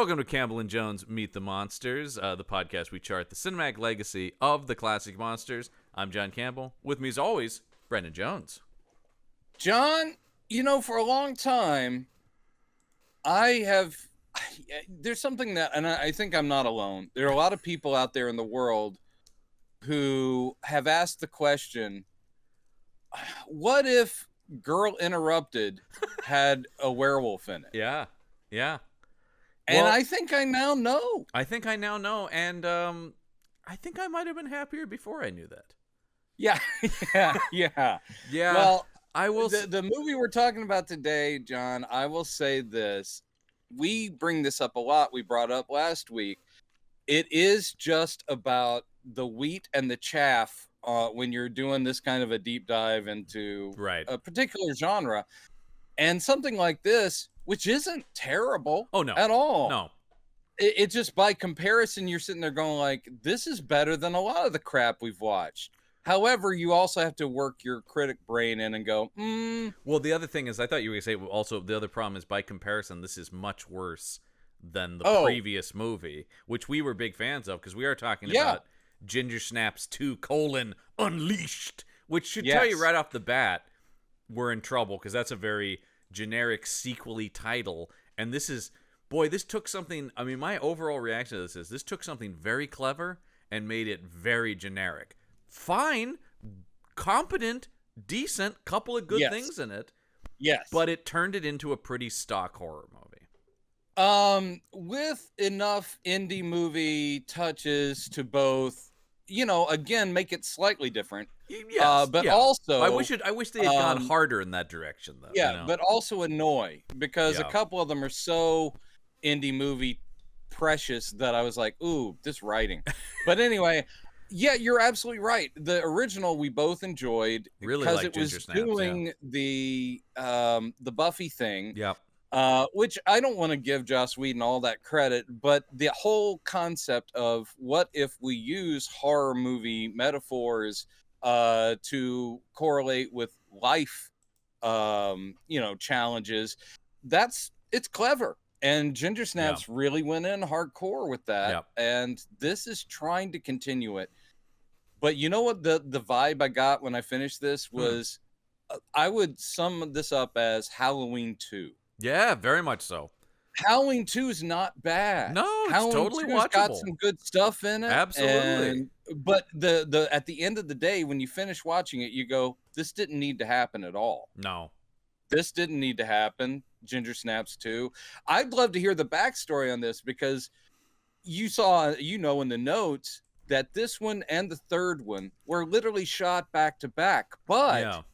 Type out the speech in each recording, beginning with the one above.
Welcome to Campbell and Jones Meet the Monsters, the podcast we chart the cinematic legacy of the classic monsters. I'm John Campbell. With me, as always, Brendan Jones. John, for a long time, there's something that, and I think I'm not alone. There are a lot of people out there in the world who have asked the question, what if Girl Interrupted had a werewolf in it? Yeah. And I think I now know. And I think I might have been happier before I knew that. Yeah. Well, I will. The movie we're talking about today, John, I will say this. We bring this up a lot. We brought up last week. It is just about the wheat and the chaff when you're doing this kind of a deep dive into a particular genre. And something like this, which isn't terrible at all. No. It just, by comparison, you're sitting there going like, this is better than a lot of the crap we've watched. However, you also have to work your critic brain in and go, Well, the other thing is, I thought you were going to say also the other problem is, by comparison, this is much worse than the previous movie, which we were big fans of, because we are talking about Ginger Snaps 2: Unleashed, which should tell you right off the bat, we're in trouble, because that's a very generic sequel-y title. And this took something, my overall reaction to this took something very clever and made it very generic. Fine, competent, decent, couple of good things in it. Yes. But it turned it into a pretty stock horror movie. With enough indie movie touches to both, again, make it slightly different. Yes, but also, I wish they had gone harder in that direction, though. Yeah, but also annoy, because a couple of them are so indie movie precious that I was like, ooh, this writing. But anyway, yeah, you're absolutely right. The original we both enjoyed, really, because it was doing the Buffy thing. Yep. Which I don't want to give Joss Whedon all that credit, but the whole concept of what if we use horror movie metaphors to correlate with life, challenges, it's clever. And Ginger Snaps really went in hardcore with that. And this is trying to continue it. But you know what the vibe I got when I finished this was, I would sum this up as Halloween 2. Yeah, very much so. Halloween 2 is not bad. No, it's Halloween totally 2's watchable. got some good stuff in it. Absolutely. But the at the end of the day, when you finish watching it, you go, this didn't need to happen at all. No. This didn't need to happen. Ginger Snaps 2. I'd love to hear the backstory on this, because you saw, in the notes that this one and the third one were literally shot back to back, but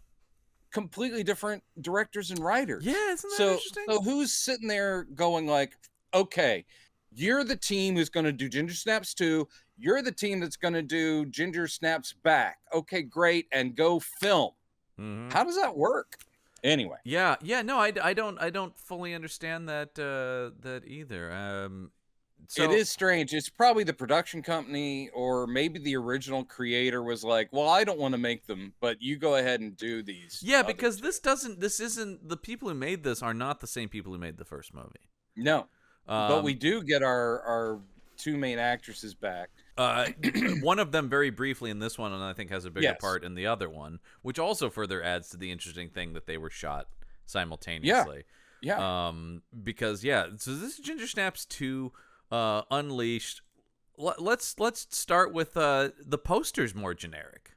completely different directors and writers. Yeah, isn't that interesting? So who's sitting there going like, okay, you're the team who's going to do Ginger Snaps 2. You're the team that's going to do Ginger Snaps back. Okay, great, and go film. Mm-hmm. How does that work? Anyway. Yeah. No, I don't fully understand that either. So, it is strange. It's probably the production company, or maybe the original creator was like, well, I don't want to make them, but you go ahead and do these. Yeah, because this isn't, the people who made this are not the same people who made the first movie. No. But we do get our two main actresses back. One of them very briefly in this one, and I think has a bigger part in the other one, which also further adds to the interesting thing that they were shot simultaneously. Yeah. Because so this is Ginger Snaps 2 Unleashed. Let's start with the poster's more generic.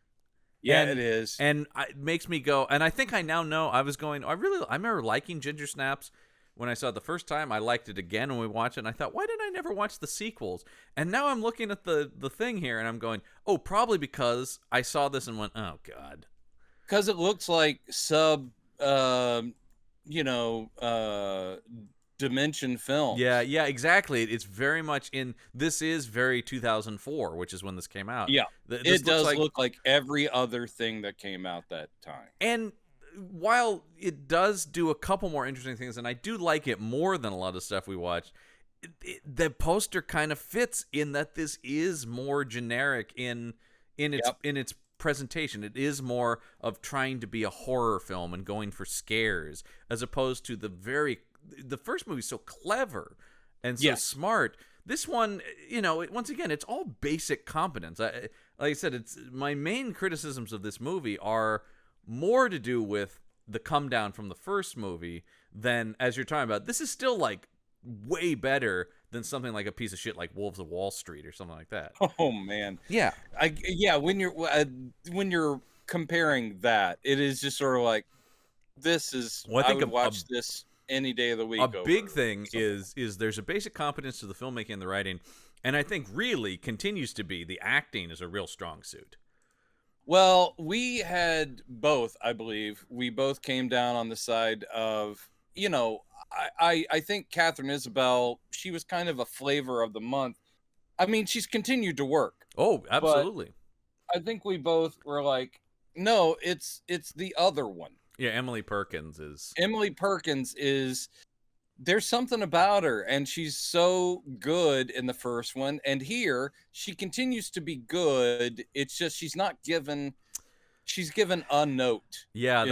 Yeah, it is. And it makes me go, and I think I now know, I remember liking Ginger Snaps when I saw it the first time. I liked it again when we watched it, and I thought, why didn't I never watch the sequels? And now I'm looking at the thing here, and I'm going, oh, probably because I saw this and went, oh, God. Because it looks like dimension film. Yeah, exactly. It's very much this is very 2004, which is when this came out. Yeah, it does look like every other thing that came out that time. And while it does do a couple more interesting things, and I do like it more than a lot of stuff we watch, the poster kind of fits in that this is more generic in its presentation. It is more of trying to be a horror film and going for scares, as opposed to the first movie's so clever and so smart. This one, once again, it's all basic competence. Like I said, it's my main criticisms of this movie are more to do with the come down from the first movie than, as you're talking about, this is still like way better than something like a piece of shit like Wolves of Wall Street or something like that. Oh man, yeah, when you're comparing that, it is just sort of like, this is. Well, I would watch this any day of the week. A big thing is there's a basic competence to the filmmaking and the writing, and I think really continues to be the acting is a real strong suit. Well, we had both, I believe. We both came down on the side of, I think Catherine Isabel, she was kind of a flavor of the month. I mean, she's continued to work. Oh, absolutely. I think we both were like, no, it's the other one. Yeah, Emily Perkins is, there's something about her, and she's so good in the first one, and here she continues to be good. It's just she's given a note. Yeah,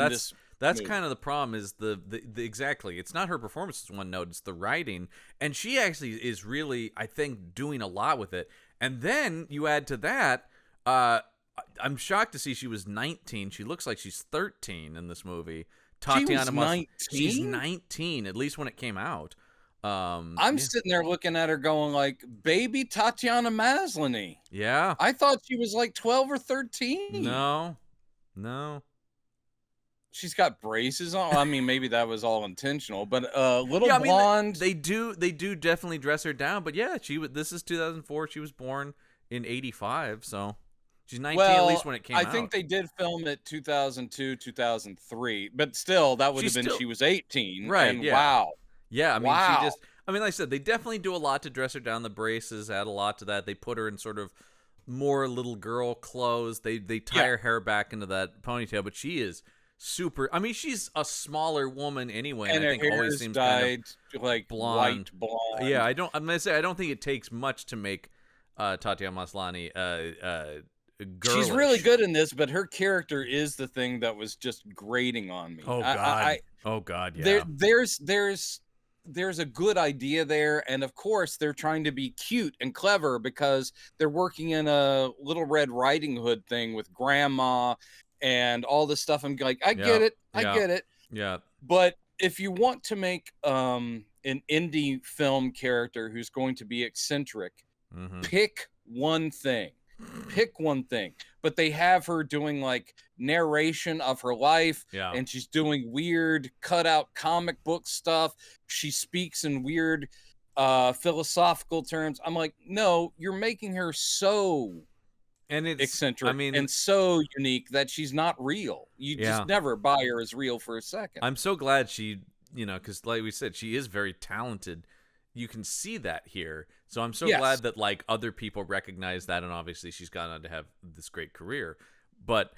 that's kind of the problem is the exactly. It's not her performance is one note, it's the writing, and she actually is really, I think, doing a lot with it. And then you add to that, I'm shocked to see she was 19. She looks like she's 13 in this movie. Tatiana she's 19, at least when it came out. I'm sitting there looking at her going like, baby Tatiana Maslany. Yeah. I thought she was like 12 or 13. No. She's got braces on. I mean, maybe that was all intentional, but blonde. They do definitely dress her down, but yeah, this is 2004. She was born in 85, so she's 19 at least when it came out. I think they did film it 2002, 2003, but still, that would have been she was 18. Right, and yeah. Wow. Yeah, I mean, like I said, they definitely do a lot to dress her down. The braces add a lot to that. They put her in sort of more little girl clothes. They tie her hair back into that ponytail, but she is super. I mean, she's a smaller woman anyway, and I think always seems dyed kind of like blonde. White blonde. Yeah, I'm gonna say I don't think it takes much to make Tatiana Maslany girlish. She's really good in this, but her character is the thing that was just grating on me. Oh god. Oh god, yeah. There's a good idea there, and of course they're trying to be cute and clever because they're working in a Little Red Riding Hood thing with grandma and all this stuff. I'm like, I get it. Yeah. But if you want to make an indie film character who's going to be eccentric, pick one thing. But they have her doing like narration of her life, and she's doing weird cutout comic book stuff. She speaks in weird philosophical terms. I'm like, no, you're making her so eccentric, and so unique that she's not real. You just never buy her as real for a second. I'm so glad she, because like we said, she is very talented. You can see that here. So I'm so glad that like other people recognize that, and obviously she's gone on to have this great career. But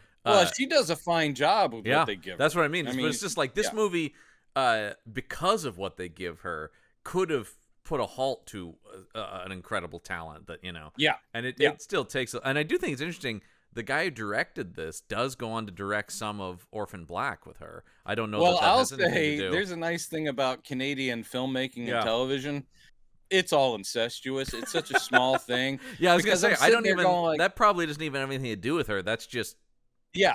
she does a fine job with what they give her. That's what I mean. But it's just like this movie, because of what they give her, could have put a halt to an incredible talent that, and it still takes, and I do think it's interesting. The guy who directed this does go on to direct some of Orphan Black with her. I don't know. Well, that I'll has anything to do. There's a nice thing about Canadian filmmaking and television. It's all incestuous. It's such a small thing. Yeah, I was gonna say I don't even. Like, that probably doesn't even have anything to do with her. That's just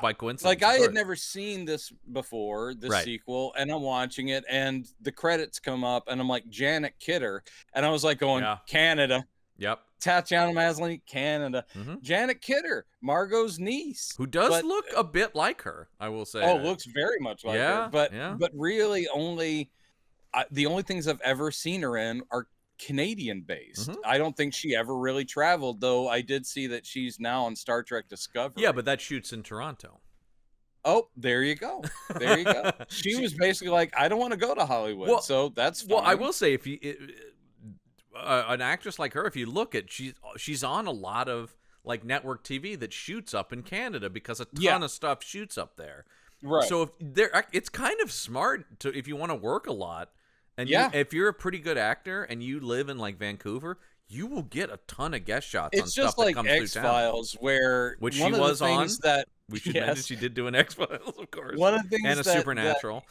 by coincidence. Like I had never seen this before, the sequel, and I'm watching it, and the credits come up, and I'm like Janet Kidder, and I was like going Canada. Yep. Tatiana Maslany, Canada. Janet Kidder, Margot's niece, who does look a bit like her, I will say. Oh, looks very much like her. But really, the only things I've ever seen her in are Canadian based. I don't think she ever really traveled, though. I did see that she's now on Star Trek Discovery. Yeah, but that shoots in Toronto. Oh, there you go. There you go. She was basically like, I don't want to go to Hollywood, so that's fine. Well, I will say, if you an actress like her, if you look at, she's on a lot of like network TV that shoots up in Canada because a ton of stuff shoots up there. Right. So it's kind of smart if you want to work a lot. And if you're a pretty good actor and you live in like Vancouver, you will get a ton of guest shots on stuff that comes through town. It's just like X-Files, which she was on. That we should mention she did do an X-Files, of course. One of the things and a Supernatural.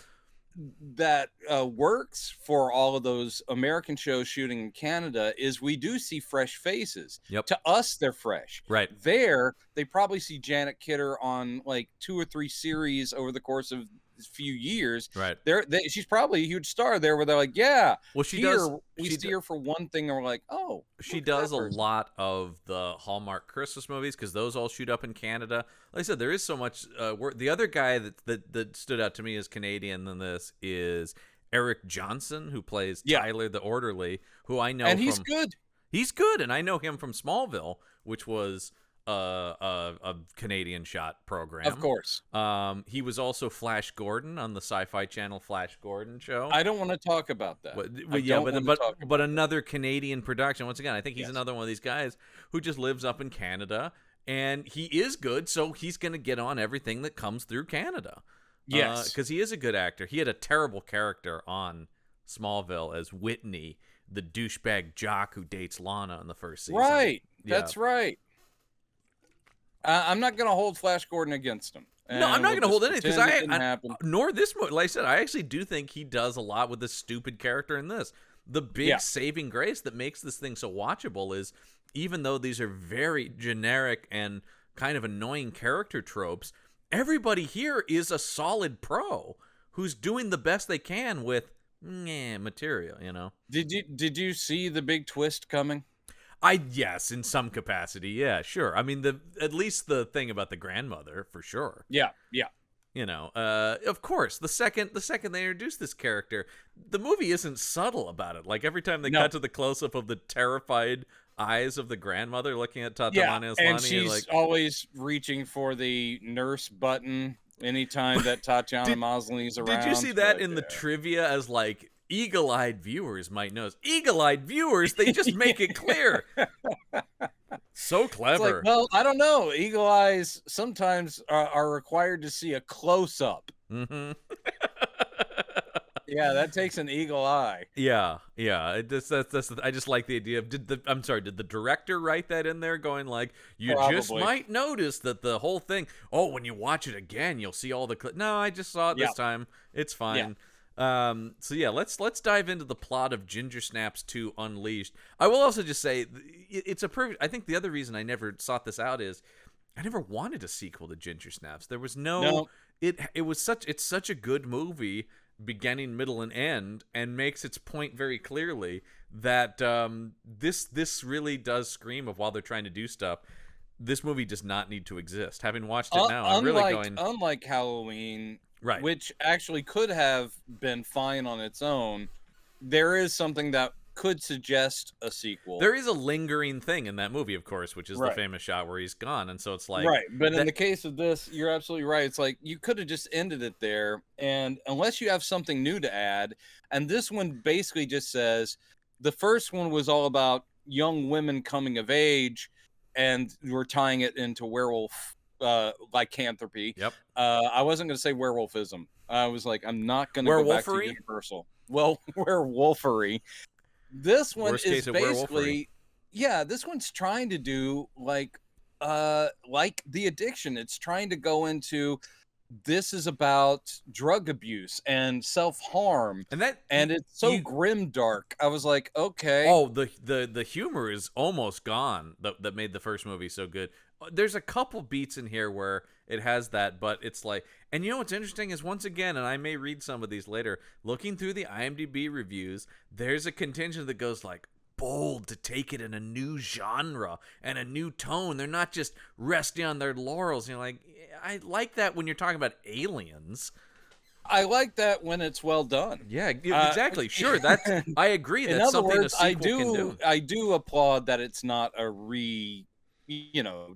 that works for all of those American shows shooting in Canada is we do see fresh faces. Yep. To us, they're fresh. Right. There, they probably see Janet Kidder on like 2 or 3 series over the course of a few years. Right. She's probably a huge star there where they're like, yeah. Well, We see her for one thing and we're like, oh. She does a lot of the Hallmark Christmas movies because those all shoot up in Canada. Like I said, there is so much work. The other guy that stood out to me as Canadian in this is Eric Johnson, who plays Tyler the Orderly, who I know he's good. He's good, and I know him from Smallville, which was a Canadian shot program. Of course. He was also Flash Gordon on the Sci-Fi Channel Flash Gordon show. I don't want to talk about that. But another Canadian production. Once again, I think he's another one of these guys who just lives up in Canada, and he is good, so he's going to get on everything that comes through Canada. Yes. Because he is a good actor. He had a terrible character on Smallville as Whitney, the douchebag jock who dates Lana in the first season. Right. That's right. I'm not going to hold Flash Gordon against him. No, I'm not going to hold it because nor this movie. Like I said, I actually do think he does a lot with this stupid character in this. The big saving grace that makes this thing so watchable is even though these are very generic and kind of annoying character tropes, everybody here is a solid pro who's doing the best they can with material, you know. Did you see the big twist coming? Yes, in some capacity, yeah, sure. I mean, at least the thing about the grandmother, for sure. Yeah. You know, of course, the second they introduce this character, the movie isn't subtle about it. Like every time they cut to the close up of the terrified eyes of the grandmother looking at Tatiana Maslany, and she's always reaching for the nurse button anytime that Tatiana Maslany's around. Did you see that in the trivia as like eagle-eyed viewers might know? Eagle-eyed viewers, they just make it clear. So clever. It's like, well, I don't know. Eagle eyes sometimes are required to see a close-up. Mm-hmm. Yeah, that takes an eagle eye. Yeah. I just like the idea of did the director write that in there, going like, you Probably. Just might notice that the whole thing. Oh, when you watch it again, you'll see all the. No, I just saw it this time. It's fine. So yeah, let's dive into the plot of Ginger Snaps 2 Unleashed. I will also just say it's a perfect. I think the other reason I never sought this out is I never wanted a sequel to Ginger Snaps. There was no. It's such a good movie, beginning, middle, and end, and makes its point very clearly that this really does scream of while they're trying to do stuff. This movie does not need to exist. Having watched it now, I'm really going. Unlike Halloween. Right. Which actually could have been fine on its own. There is something that could suggest a sequel. There is a lingering thing in that movie, of course, which is the famous shot where he's gone. And so it's like... Right, but in the case of this, you're absolutely right. It's like you could have just ended it there. And unless you have something new to add, and this one basically just says, the first one was all about young women coming of age, and we're tying it into werewolf lycanthropy. Yep. I wasn't going to say werewolfism. I was like, I'm not going to go back to Universal. Well, werewolfery. This one is basically, this one's trying to do like The Addiction. It's trying to go into, this is about drug abuse and self-harm, and it's so grim dark. I was like, okay. Oh, the humor is almost gone that made the first movie so good. There's a couple beats in here where it has that, but it's like, and you know what's interesting is, once again, and I may read some of these later, looking through the IMDb reviews, there's a contingent that goes like, bold to take it in a new genre and a new tone. They're not just resting on their laurels. You're like, I like that when you're talking about aliens. I like that when it's well done. Yeah, exactly. Sure, I agree. That's something a sequel can do. I do applaud that it's not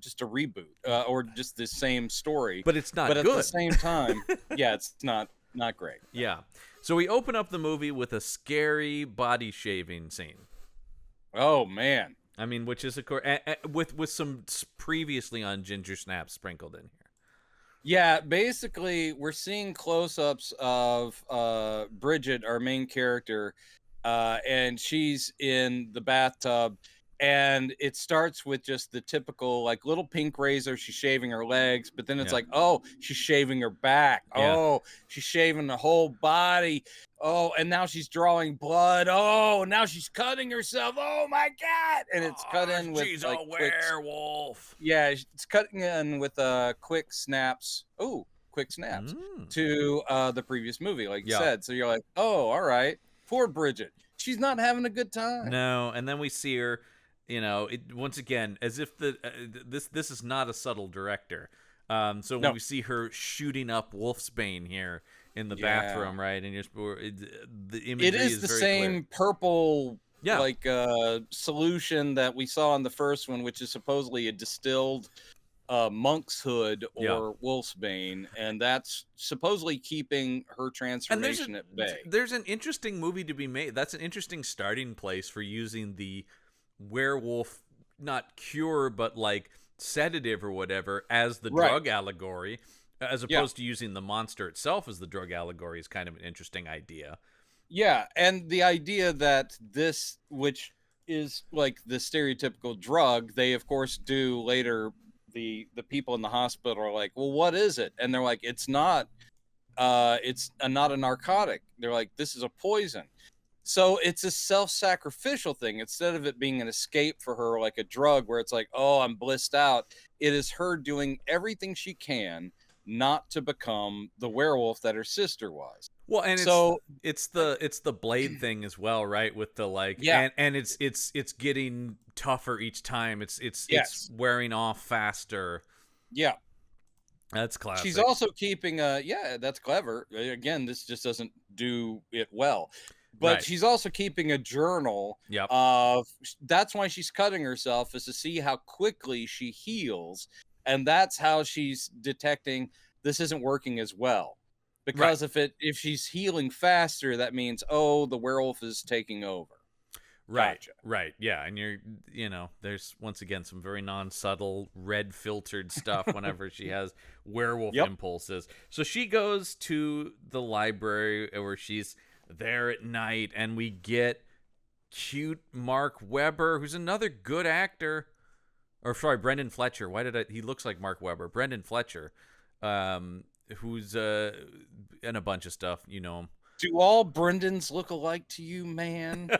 just a reboot or just the same story. But it's not good. But at the same time, it's not great. Yeah. So we open up the movie with a scary body shaving scene. Oh man. I mean, which is, of course, with some previously on Ginger Snaps sprinkled in here. Yeah, basically, we're seeing close-ups of Bridget, our main character, and she's in the bathtub, And it starts with just the typical like little pink razor. She's shaving her legs, but then it's Yeah. like, oh, she's shaving her back. Yeah. Oh, she's shaving the whole body. Oh, and now she's drawing blood. Oh, now she's cutting herself. Oh my god! And it's cut in with she's like a werewolf. yeah, it's cutting in with quick snaps. Oh, quick snaps to the previous movie, like you said. So you're like, oh, all right. Poor Bridget. She's not having a good time. No, and then we see her, once again, as if this is not a subtle director. So when we see her shooting up Wolfsbane here in the bathroom, right, and the imagery is the very same clear. purple like solution that we saw in the first one, which is supposedly a distilled monk's hood or wolfsbane, and that's supposedly keeping her transformation at bay. There's an interesting movie to be made. That's an interesting starting place for using the werewolf, not cure, but like sedative or whatever, as the drug allegory, as opposed to using the monster itself as the drug allegory, is kind of an interesting idea. Yeah, and the idea that this, which is like the stereotypical drug, they of course do later. The people in the hospital are like, well, what is it? And they're like, it's not not a narcotic. They're like, this is a poison. So it's a self-sacrificial thing. Instead of it being an escape for her, like a drug where it's like, oh, I'm blissed out, it is her doing everything she can not to become the werewolf that her sister was. Well, and so it's the blade thing as well, right? With the like, and it's getting tougher each time. It's wearing off faster. Yeah, that's classic. She's also keeping that's clever. Again, this just doesn't do it well. But she's also keeping a journal of, that's why she's cutting herself, is to see how quickly she heals. And that's how she's detecting this isn't working as well. Because if she's healing faster, that means, oh, the werewolf is taking over. Right. Yeah. And there's once again some very non-subtle red filtered stuff whenever she has werewolf impulses. So she goes to the library where she's there at night, and we get cute Mark Webber, who's another good actor. Or sorry, Brendan Fletcher. He looks like Mark Webber. Brendan Fletcher, who's in a bunch of stuff, Do all Brendans look alike to you, man?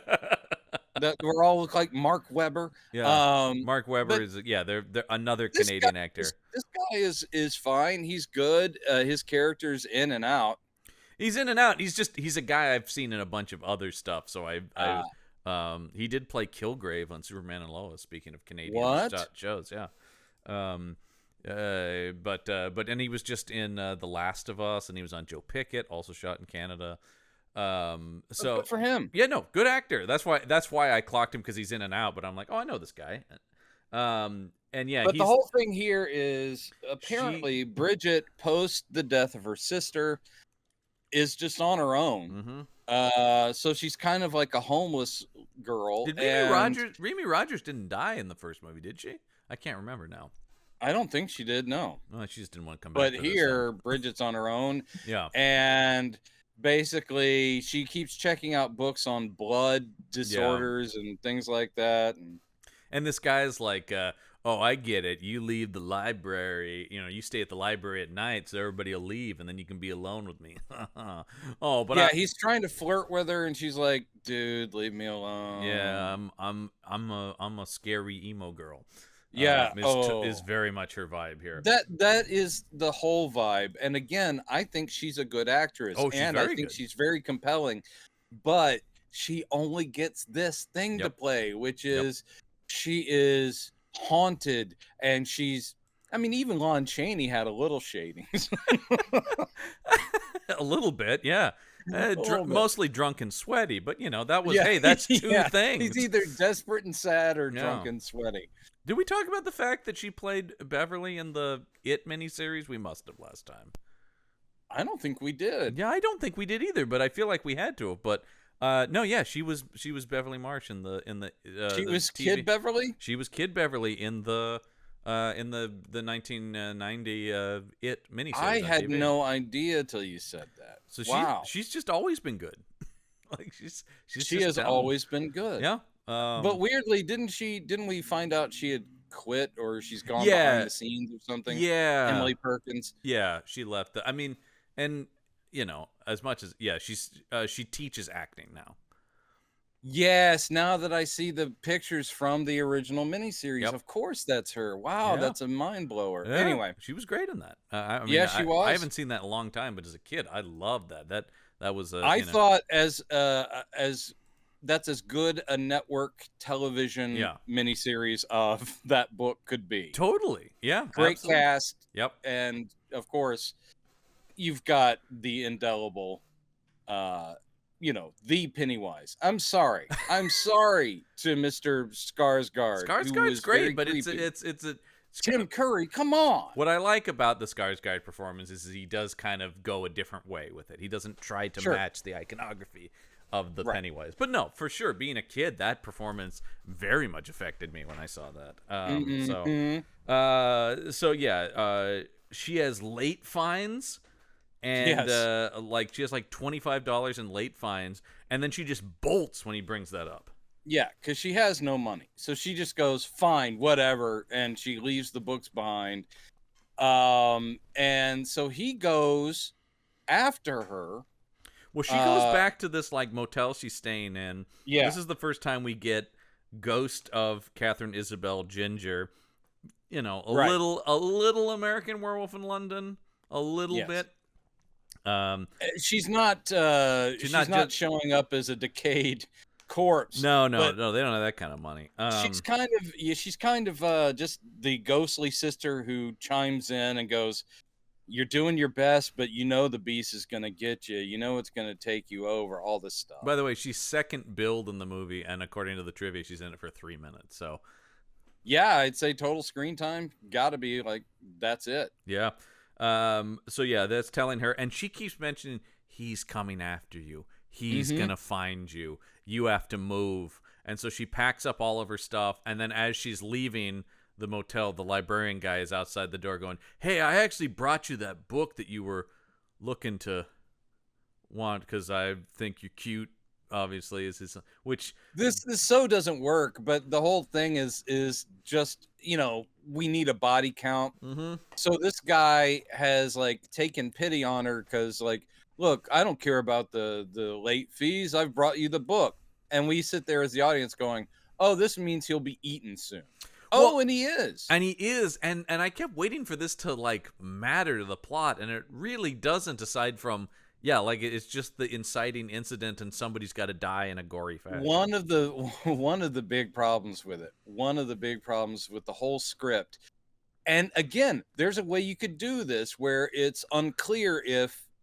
That we all look like Mark Webber. Yeah, Mark Webber is they're another Canadian actor. This guy is fine. He's good. His character's in and out. He's in and out. He's a guy I've seen in a bunch of other stuff. So he did play Kilgrave on Superman and Lois. Speaking of Canadian shows, and he was just in The Last of Us, and he was on Joe Pickett, also shot in Canada. So good for him. Yeah, no, good actor. That's why I clocked him, because he's in and out. But I'm like, oh, I know this guy. And yeah, but the whole thing here is apparently Bridget, post the death of her sister, is just on her own. So she's kind of like a homeless girl. Did Remy Rogers didn't die in the first movie, did she? I can't remember now. I don't think she did. No. She just didn't want to come back. But here, Bridget's on her own. Yeah. And basically, she keeps checking out books on blood disorders and things like that. And this guy's like, oh, I get it. You leave the library. You stay at the library at night, so everybody will leave, and then you can be alone with me. But he's trying to flirt with her, and she's like, "Dude, leave me alone." Yeah, I'm a scary emo girl. Yeah, is very much her vibe here. That is the whole vibe. And again, I think she's a good actress. Oh, she's and very I think good. she's very compelling. But she only gets this thing to play, which is she is haunted, and even Lon Chaney had a little shadings. A little bit, yeah. Mostly drunk and sweaty, but that was that's two things. He's either desperate and sad or drunk and sweaty. Did we talk about the fact that she played Beverly in the It miniseries? We must have last time. I don't think we did. Yeah, I don't think we did either, but I feel like we had to have. But no, yeah, she was Beverly Marsh in the She was TV. Kid Beverly? She was Kid Beverly in the 1990 It miniseries. I had no idea till you said that. So she's just always been good. Like she has always been good. Yeah. But weirdly, didn't we find out she had quit, or she's gone behind Yeah, the scenes or something? yeah, Emily Perkins. yeah. She left. I mean, and as much as she teaches acting now. Yes, now that I see the pictures from the original miniseries, Yep. of course that's her. Wow, Yeah. that's a mind blower. Yeah, Anyway, she was great in that. I mean, yeah, she was. I haven't seen that in a long time, but as a kid, I loved that. That was a. I thought as that's as good a network television miniseries of that book could be. Totally. Yeah. Great absolutely. cast. Yep. And of course, you've got the indelible the Pennywise. I'm sorry to Mr. Skarsgård. Skarsgård's great, but it's a Tim Curry. Come on. What I like about the Skarsgård performance is he does kind of go a different way with it. He doesn't try to match the iconography of the Pennywise. But no, for sure, being a kid, that performance very much affected me when I saw that. So yeah, she has late fines. And she has like $25 in late fines, and then she just bolts when he brings that up. Yeah, because she has no money, so she just goes, "Fine, whatever," and she leaves the books behind. And so he goes after her. Well, she goes back to this like motel she's staying in. Yeah, this is the first time we get ghost of Catherine Isabel Ginger. A little American Werewolf in London, a little bit. She's not showing up as a decayed corpse. No, they don't have that kind of money. She's kind of just the ghostly sister who chimes in and goes, "You're doing your best, but the beast is gonna get you. It's gonna take you over." All this stuff. By the way, she's second billed in the movie, and according to the trivia, she's in it for 3 minutes. So, yeah, I'd say total screen time gotta be like that's it. Yeah. So yeah, that's telling her, and she keeps mentioning he's coming after you. He's gonna find you. You have to move. And so she packs up all of her stuff, and then as she's leaving the motel, the librarian guy is outside the door going, "Hey, I actually brought you that book that you were looking to want because I think you're cute." Obviously, is his which this so doesn't work, but the whole thing is just we need a body count. So this guy has like taken pity on her because look, I don't care about the late fees. I've brought you the book, and we sit there as the audience going, "Oh, this means he'll be eaten soon." And he is, and I kept waiting for this to like matter to the plot, and it really doesn't. Aside from it's just the inciting incident, and somebody's got to die in a gory fashion. One of the big problems with it, one of the big problems with the whole script, and again, there's a way you could do this where it's unclear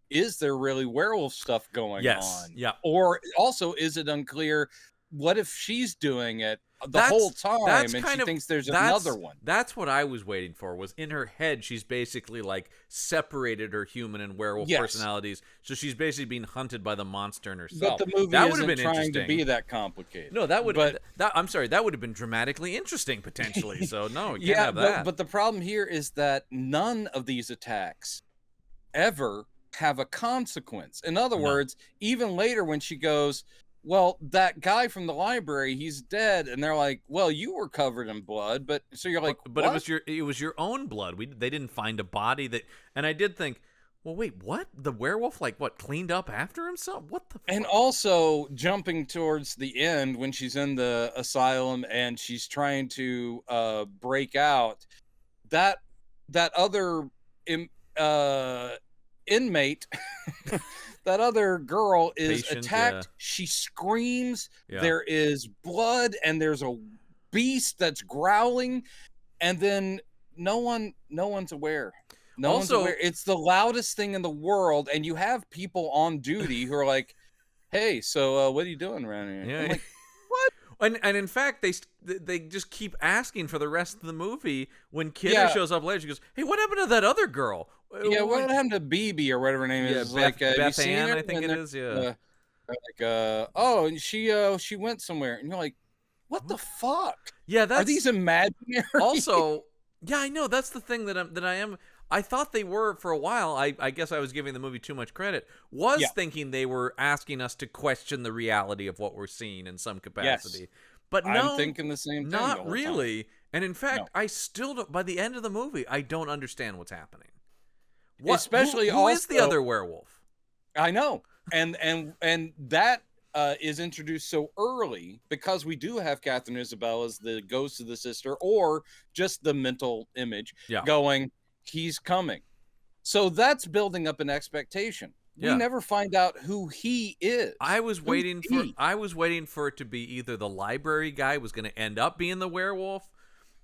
is there really werewolf stuff going on? Yeah. Or also, is it unclear what if she's doing it the whole time and she thinks there's another one? That's what I was waiting for, was in her head she's basically like separated her human and werewolf personalities, so she's basically being hunted by the monster in herself. But the movie isn't trying to be that complicated. No, that would have been dramatically interesting potentially. So no, you can't have that. But the problem here is that none of these attacks ever have a consequence. In other words, even later when she goes, "Well, that guy from the library, he's dead," and they're like, "Well, you were covered in blood," but so you're like, but what? it was your own blood. They didn't find a body that, and I did think, well, wait, what? The werewolf cleaned up after himself? What the? And also jumping towards the end when she's in the asylum and she's trying to break out, that other inmate. That other girl is attacked. She screams. There is blood, and there's a beast that's growling, and then no one's aware. No one's aware. It's the loudest thing in the world, and you have people on duty who are like, "Hey, so what are you doing around here?" Yeah. I'm like, what? And in fact, they just keep asking for the rest of the movie. When Kidder shows up later, she goes, "Hey, what happened to that other girl?" Yeah, what happened to BB or whatever her name is? Beth Ann, I think it is. Yeah. And she went somewhere, and you're like, what the fuck? Yeah, are these imaginary? Also, yeah, I know that's the thing I thought they were for a while. I guess I was giving the movie too much credit. Thinking they were asking us to question the reality of what we're seeing in some capacity. But I'm no, thinking the same thing the not whole time. really. And in fact, No. I still don't, by the end of the movie, I don't understand what's happening. What? Especially Who is the also, other werewolf? I know, and that is introduced so early because we do have Catherine Isabel as the ghost of the sister, or just the mental image Yeah. going, he's coming. So that's building up an expectation. We Yeah. never find out who he is. I was Who's waiting he? for it to be either the library guy was going to end up being the werewolf,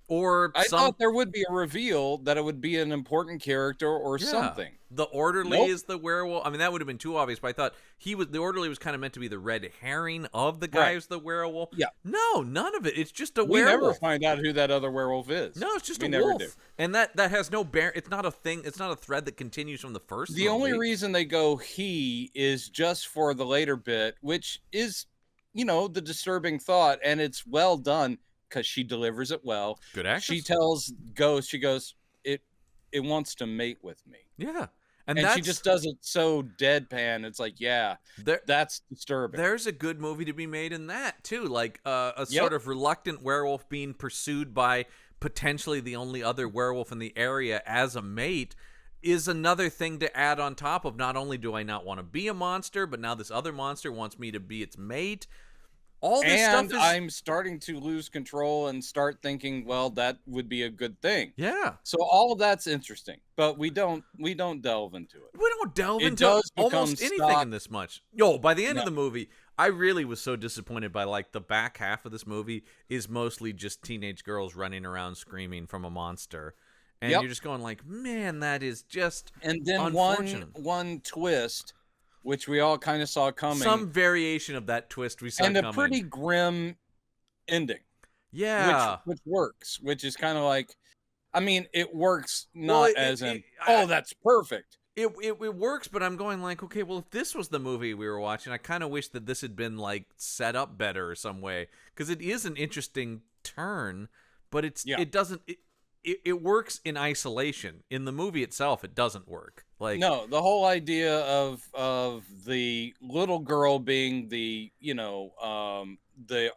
or I thought there would be a reveal that it would be an important character or something. The orderly Nope. is the werewolf. I mean, that would have been too obvious, but I thought the orderly was kind of meant to be the red herring of the guy who's the werewolf. Yeah. No, none of it. It's just a We werewolf. never find out who that other werewolf is. No, it's just we a never wolf. do. And that has no bear. It's not a thing. It's not a thread that continues from the first The movie. only reason they go he is just for the later bit, which is, the disturbing thought, and it's well done because she delivers it well. Good actress. She tells Ghost, she goes, it wants to mate with me. Yeah. And she just does it so deadpan. It's like, yeah, that's disturbing. There's a good movie to be made in that too, like a sort of reluctant werewolf being pursued by potentially the only other werewolf in the area as a mate is another thing to add on top of, not only do I not want to be a monster, but now this other monster wants me to be its mate. All this stuff is... I'm starting to lose control and start thinking, well, that would be a good thing. Yeah. So all of that's interesting, but we don't delve into it. We don't delve into almost anything in this much. By the end of the movie, I really was so disappointed by, like, the back half of this movie is mostly just teenage girls running around screaming from a monster. And you're just going like, man, that is just unfortunate. one twist, which we all kind of saw coming. Some variation of that twist we saw coming. And a pretty grim ending. Yeah. Which works, which is kind of like, I mean, it works not that's perfect. It works, but I'm going like, okay, well, if this was the movie we were watching, I kind of wish that this had been, like, set up better or some way. Because it is an interesting turn, but it doesn't... It works in isolation. In the movie itself, it doesn't work. Like, no, the whole idea of the little girl being the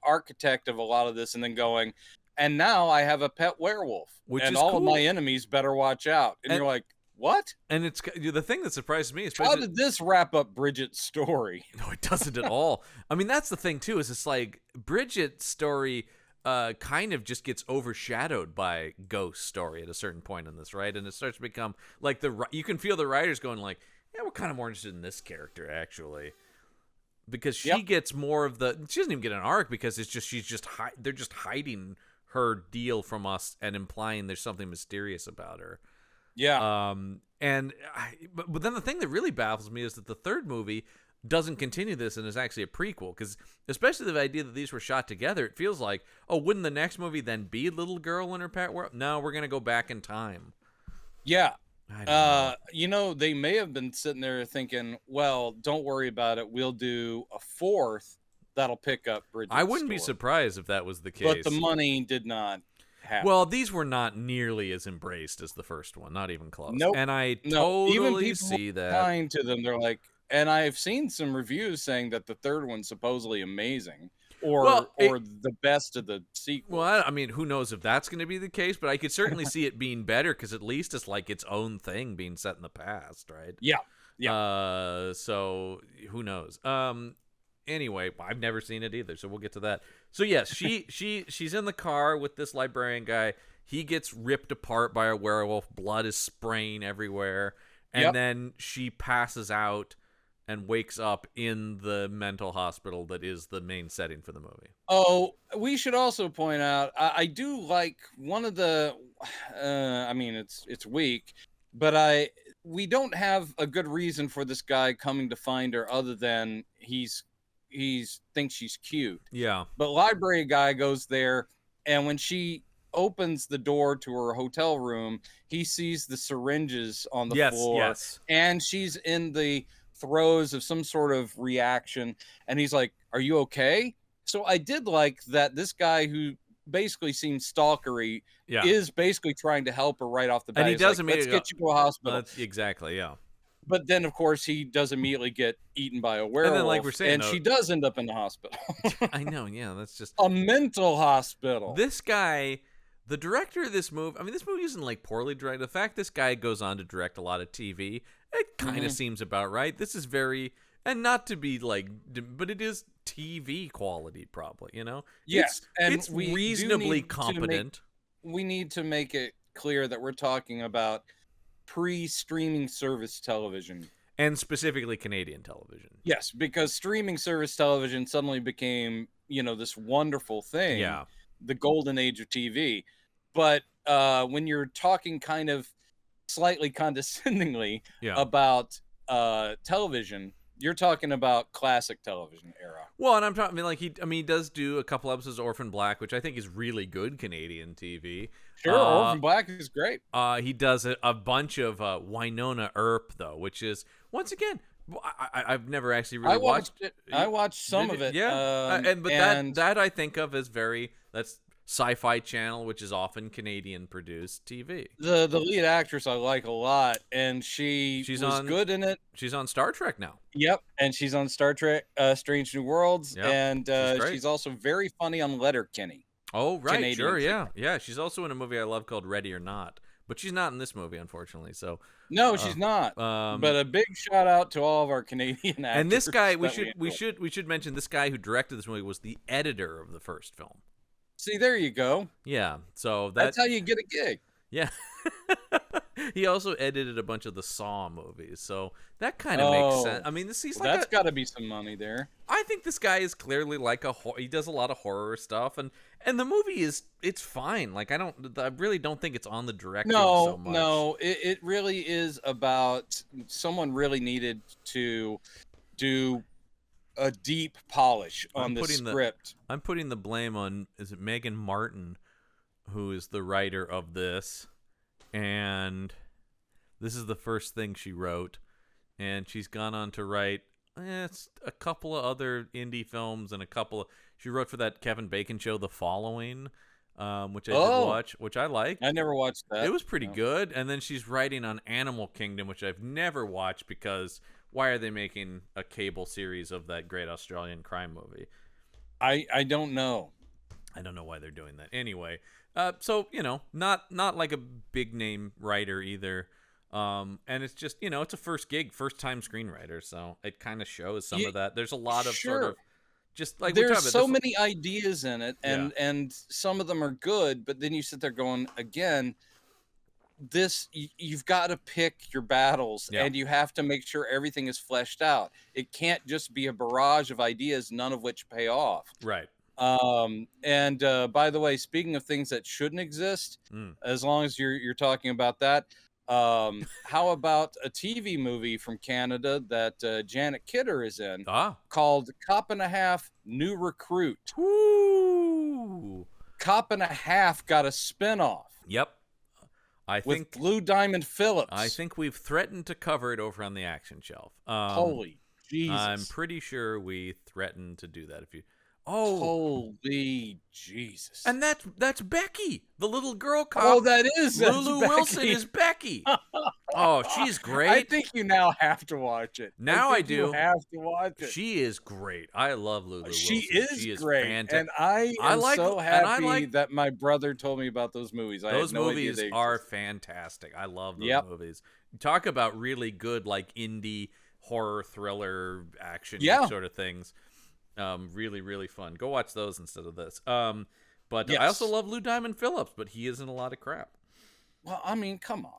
architect of a lot of this, and then going, and now I have a pet werewolf, and all of my enemies better watch out. And you're like, what? And it's the thing that surprises me. How did this wrap up Bridget's story? No, it doesn't at all. I mean, that's the thing too. Is it's like Bridget's story kind of just gets overshadowed by Ghost's story at a certain point in this, right? And it starts to become like you can feel the writers going like, yeah, we're kind of more interested in this character actually, because she gets more of the. She doesn't even get an arc because it's just they're just hiding her deal from us and implying there's something mysterious about her. Yeah. But then the thing that really baffles me is that the third movie doesn't continue this and is actually a prequel, because especially the idea that these were shot together, it feels like, wouldn't the next movie then be Little Girl and Her Pet Werewolf? No, we're gonna go back in time. Yeah. I don't know. They may have been sitting there thinking, well, don't worry about it, we'll do a fourth that'll pick up Bridget's I wouldn't be surprised if that was the case, but the money did not happen. Well, these were not nearly as embraced as the first one, not even close. Nope. And I totally even people see that. Kind to them, they're like, and I've seen some reviews saying that the third one's supposedly amazing, or the best of the sequels. Well, I mean, who knows if that's going to be the case, but I could certainly see it being better, because at least it's like its own thing being set in the past, right? Yeah. So who knows? Anyway, I've never seen it either, so we'll get to that. So yes, she's in the car with this librarian guy. He gets ripped apart by a werewolf. Blood is spraying everywhere, and then she passes out and wakes up in the mental hospital that is the main setting for the movie. Oh, we should also point out, I do like one of the, I mean, it's weak, but we don't have a good reason for this guy coming to find her other than he thinks she's cute. Yeah. But library guy goes there, and when she opens the door to her hotel room, he sees the syringes on the floor, and she's in the throes of some sort of reaction, and he's like, are you okay? So I did like that this guy, who basically seems stalkery, is basically trying to help her right off the bat. And he does like, let's get you to a hospital. Exactly, yeah. But then, of course, he does immediately get eaten by a And then, like werewolf, we're saying, and she does end up in the hospital. I know, yeah, that's just A mental hospital. this guy, the director of this movie. I mean, this movie isn't like poorly directed. The fact this guy goes on to direct a lot of TV, it kind of seems about right. This is very, and not to be like, but it is TV quality, probably. You know, Yes, and it's we reasonably competent. we need to make it clear that we're talking about pre-streaming service television. And specifically Canadian television. Yes, because streaming service television suddenly became, this wonderful thing. Yeah. The golden age of TV. But when you're talking kind of slightly condescendingly about television, you're talking about classic television era. Well, and I'm talking he does do a couple episodes of Orphan Black, which I think is really good Canadian TV. Sure, Orphan Black is great. He does a bunch of Winona Earp though, which is once again I've never actually really watched it. I watched some of it. Yeah, that I think of as that's Sci-Fi Channel, which is often Canadian produced TV. The lead actress I like a lot, and she's good in it. She's on Star Trek now. Yep, and she's on Star Trek Strange New Worlds, yep, and she's also very funny on Letterkenny. Oh, right, Canadian sure, TV. yeah. She's also in a movie I love called Ready or Not, but she's not in this movie, unfortunately. So no, she's not. But a big shout out to all of our Canadian actors. And this guy, we should mention this guy who directed this movie was the editor of the first film. See, there you go. Yeah, so that's how you get a gig. Yeah. He also edited a bunch of the Saw movies, so that kind of makes sense. I mean, that's got to be some money there. I think this guy is clearly like he does a lot of horror stuff, and the movie it's fine. Like I really don't think it's on the directing so much. No, it really is about someone really needed to do a deep polish on the script. I'm putting the blame on, is it Megan Martin, who is the writer of this, and this is the first thing she wrote, and she's gone on to write it's a couple of other indie films and she wrote for that Kevin Bacon show The Following, which I did watch, which I liked. I never watched that. It was pretty good. And then she's writing on Animal Kingdom, which I've never watched because why are they making a cable series of that great Australian crime movie? I don't know. I don't know why they're doing that. Anyway, so not like a big name writer either. And it's just it's a first time screenwriter, so it kind of shows some of that. There's a lot of sort of just like there's so many ideas in it, and some of them are good, but then you sit there going again. You've got to pick your battles, and you have to make sure everything is fleshed out. It can't just be a barrage of ideas, none of which pay off. Right. And by the way, speaking of things that shouldn't exist, as long as you're talking about that, how about a TV movie from Canada that Janet Kidder is in called Cop and a Half New Recruit? Ooh. Cop and a Half got a spinoff. Yep. With Lou Diamond Phillips. I think we've threatened to cover it over on the Action Shelf. Holy Jesus. I'm pretty sure we threatened to do that if you... Holy Jesus. And that's Becky, the little girl cop. Oh, that is Lulu Wilson is Becky. Oh, she's great. I think you now have to watch it. Now I do. You have to watch it. She is great. I love Lulu Wilson. She is great. Fantastic. And I am so happy that my brother told me about those movies. Those movies are fantastic. I love those movies. Talk about really good, like indie horror thriller action sort of things. Really, really fun. Go watch those instead of this. But I also love Lou Diamond Phillips, but he is in a lot of crap. Well, I mean, come on.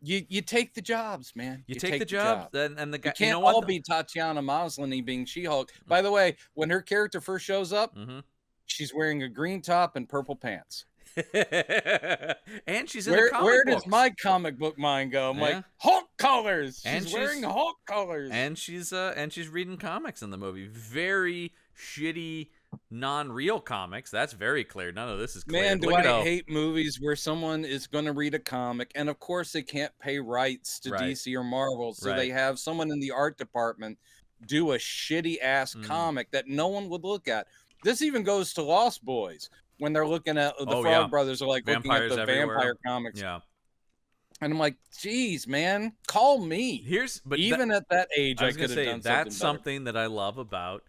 You take the jobs, man. You take the jobs, and the guy. You can't all be Tatiana Maslany being She-Hulk. By the way, when her character first shows up, she's wearing a green top and purple pants. And she's in the comic Where books. does my comic book mind go? I'm like, Hulk colors. She's wearing Hulk colors. And she's reading comics in the movie. Very shitty, non-real comics. That's very clear. None of this is clear. Man, do I hate movies where someone is going to read a comic, and of course they can't pay rights to DC or Marvel, so they have someone in the art department do a shitty ass comic that no one would look at. This even goes to Lost Boys. When they're looking at the Frog Brothers are like Vampires looking at the everywhere. vampire comics. Yeah. And I'm like, geez, man, call me. Even at that age, I could have done that's something that I love about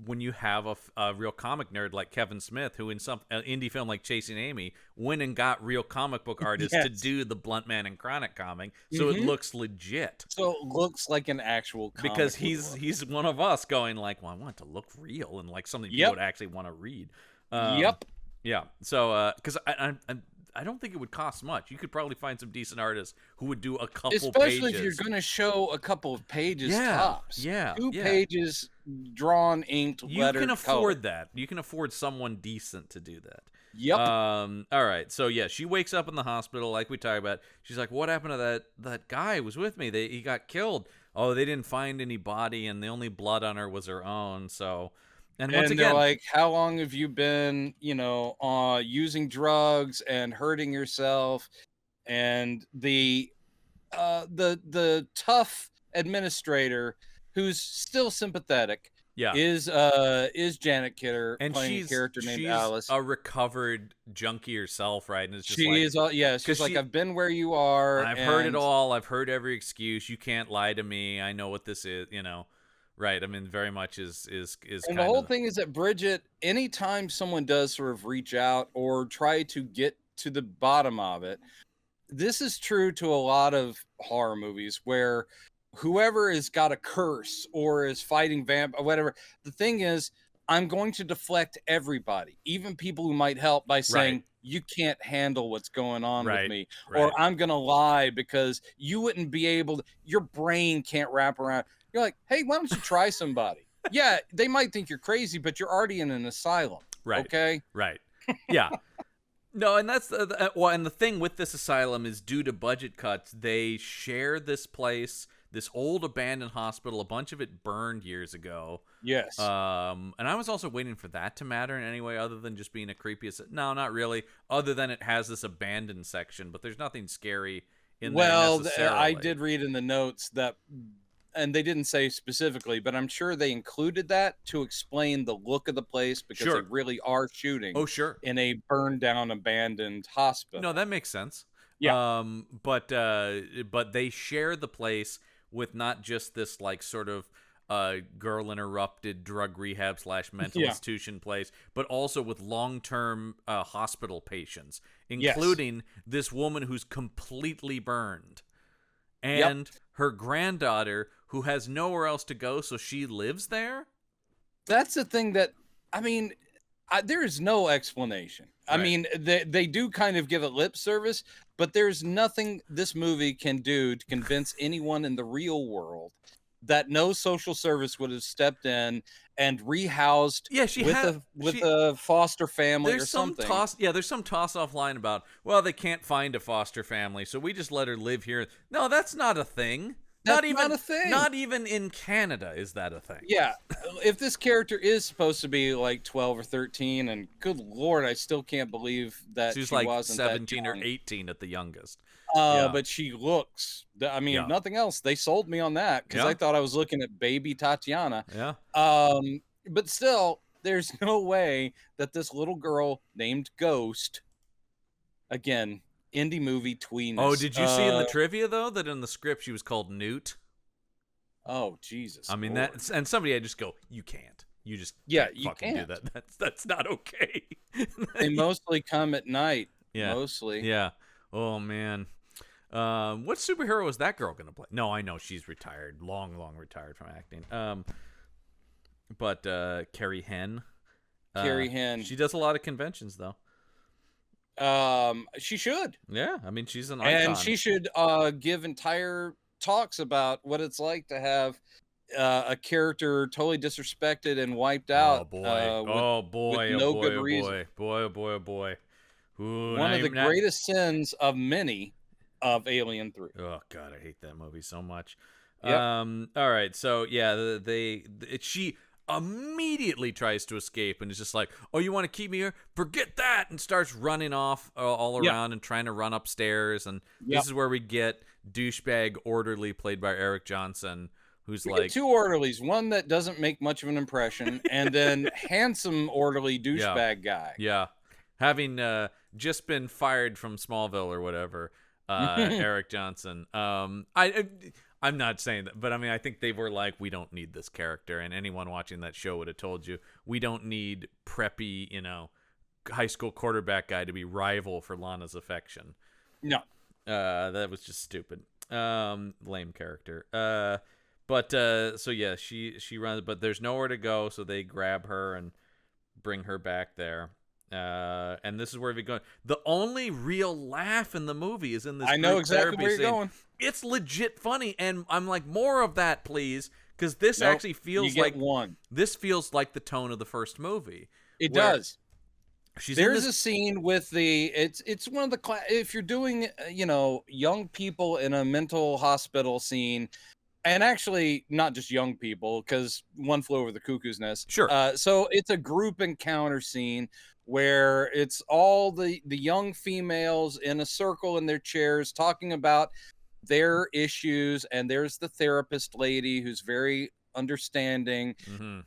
when you have a real comic nerd like Kevin Smith, who in some indie film like Chasing Amy went and got real comic book artists to do the Blunt Man and Chronic comic, so it looks legit. So it looks like an actual comic. Because he's one of us going like, well, I want it to look real and like something people would actually want to read. Yeah. So, because I don't think it would cost much. You could probably find some decent artists who would do a couple pages. Especially if you're going to show a couple of pages tops. Yeah. 2 pages, drawn, inked, lettered, You can afford colored. that. You can afford someone decent to do that. Yep. All right. So, yeah, she wakes up in the hospital like we talked about. She's like, what happened to that guy who was with me? He got killed. Oh, they didn't find any body, and the only blood on her was her own, so... And once again, they're like, how long have you been, using drugs and hurting yourself? And the tough administrator, who's still sympathetic, is Janet Kidder, and playing a character named Alice. She's a recovered junkie herself, right? And it's just she's like, I've been where you are. I've heard it all. I've heard every excuse. You can't lie to me. I know what this is, Right, I mean, very much is. And the whole thing is that Bridget, anytime someone does sort of reach out or try to get to the bottom of it, this is true to a lot of horror movies where whoever has got a curse or is fighting or whatever, the thing is, I'm going to deflect everybody, even people who might help, by saying, you can't handle what's going on with me, or I'm going to lie because you wouldn't be able to, your brain can't wrap around. You're like, hey, why don't you try somebody? Yeah, they might think you're crazy, but you're already in an asylum. Right. Okay. Right. Yeah. No, and that's and the thing with this asylum is, due to budget cuts, they share this place, this old abandoned hospital. A bunch of it burned years ago. Yes. And I was also waiting for that to matter in any way other than just being a creepy. No, not really. Other than it has this abandoned section, but there's nothing scary in there necessarily. I did read in the notes that. And they didn't say specifically, but I'm sure they included that to explain the look of the place, because they really are shooting in a burned down, abandoned hospital. No, that makes sense. Yeah. But they share the place with not just this like sort of girl interrupted drug rehab / mental institution place, but also with long-term hospital patients, including this woman who's completely burned. And her granddaughter, who has nowhere else to go, so she lives there? That's the thing that, I mean, there is no explanation. Right. I mean, they do kind of give it lip service, but there's nothing this movie can do to convince anyone in the real world that no social service would have stepped in and rehoused with a foster family or something. There's some toss-off line about, well, they can't find a foster family, so we just let her live here. No, that's not a thing. Not even a thing. Not even in Canada is that a thing. Yeah. If this character is supposed to be like 12 or 13, and good Lord, I still can't believe that she like wasn't 17 or 18 at the youngest. But she looks, I mean, if nothing else, they sold me on that, because I thought I was looking at baby Tatiana. Yeah. But still, there's no way that this little girl named Ghost, again, indie movie tweeness. Oh, did you see in the trivia though that in the script she was called Newt? Oh, Jesus. I mean, and somebody had just go, you can't. You just you fucking can't do that. That's not okay. They mostly come at night. Yeah. Mostly. Yeah. Oh man. What superhero is that girl gonna play? No, I know she's retired, long retired from acting. But Carrie Henn. Carrie Henn. She does a lot of conventions though. She should. Yeah, I mean, she's an icon. And she should give entire talks about what it's like to have a character totally disrespected and wiped out. Oh boy. Good reason. Boy. Ooh, one of the greatest sins of many of Alien 3. Oh God, I hate that movie so much. Yep. All right, so yeah, she immediately tries to escape and is just like, oh, you want to keep me here? Forget that, and starts running off all around and trying to run upstairs. And this is where we get douchebag orderly played by Eric Johnson, who's we like get 2 orderlies, one that doesn't make much of an impression, and then handsome orderly douchebag guy. Yeah, having just been fired from Smallville or whatever. Eric Johnson. I'm not saying that, but I mean, I think they were like, we don't need this character, and anyone watching that show would have told you, we don't need preppy, high school quarterback guy to be rival for Lana's affection. No. That was just stupid. Lame character. So yeah, she runs, but there's nowhere to go, so they grab her and bring her back there. And this is where we go. The only real laugh in the movie is in this. I know exactly where you're going. It's legit funny, and I'm like, more of that, please, because this actually feels like one. This feels like the tone of the first movie. It does. There's a scene with it's one of the if you're doing young people in a mental hospital scene, and actually not just young people, because One Flew Over the Cuckoo's Nest. Sure. So it's a group encounter scene where it's all the young females in a circle in their chairs talking about their issues, and there's the therapist lady who's very understanding,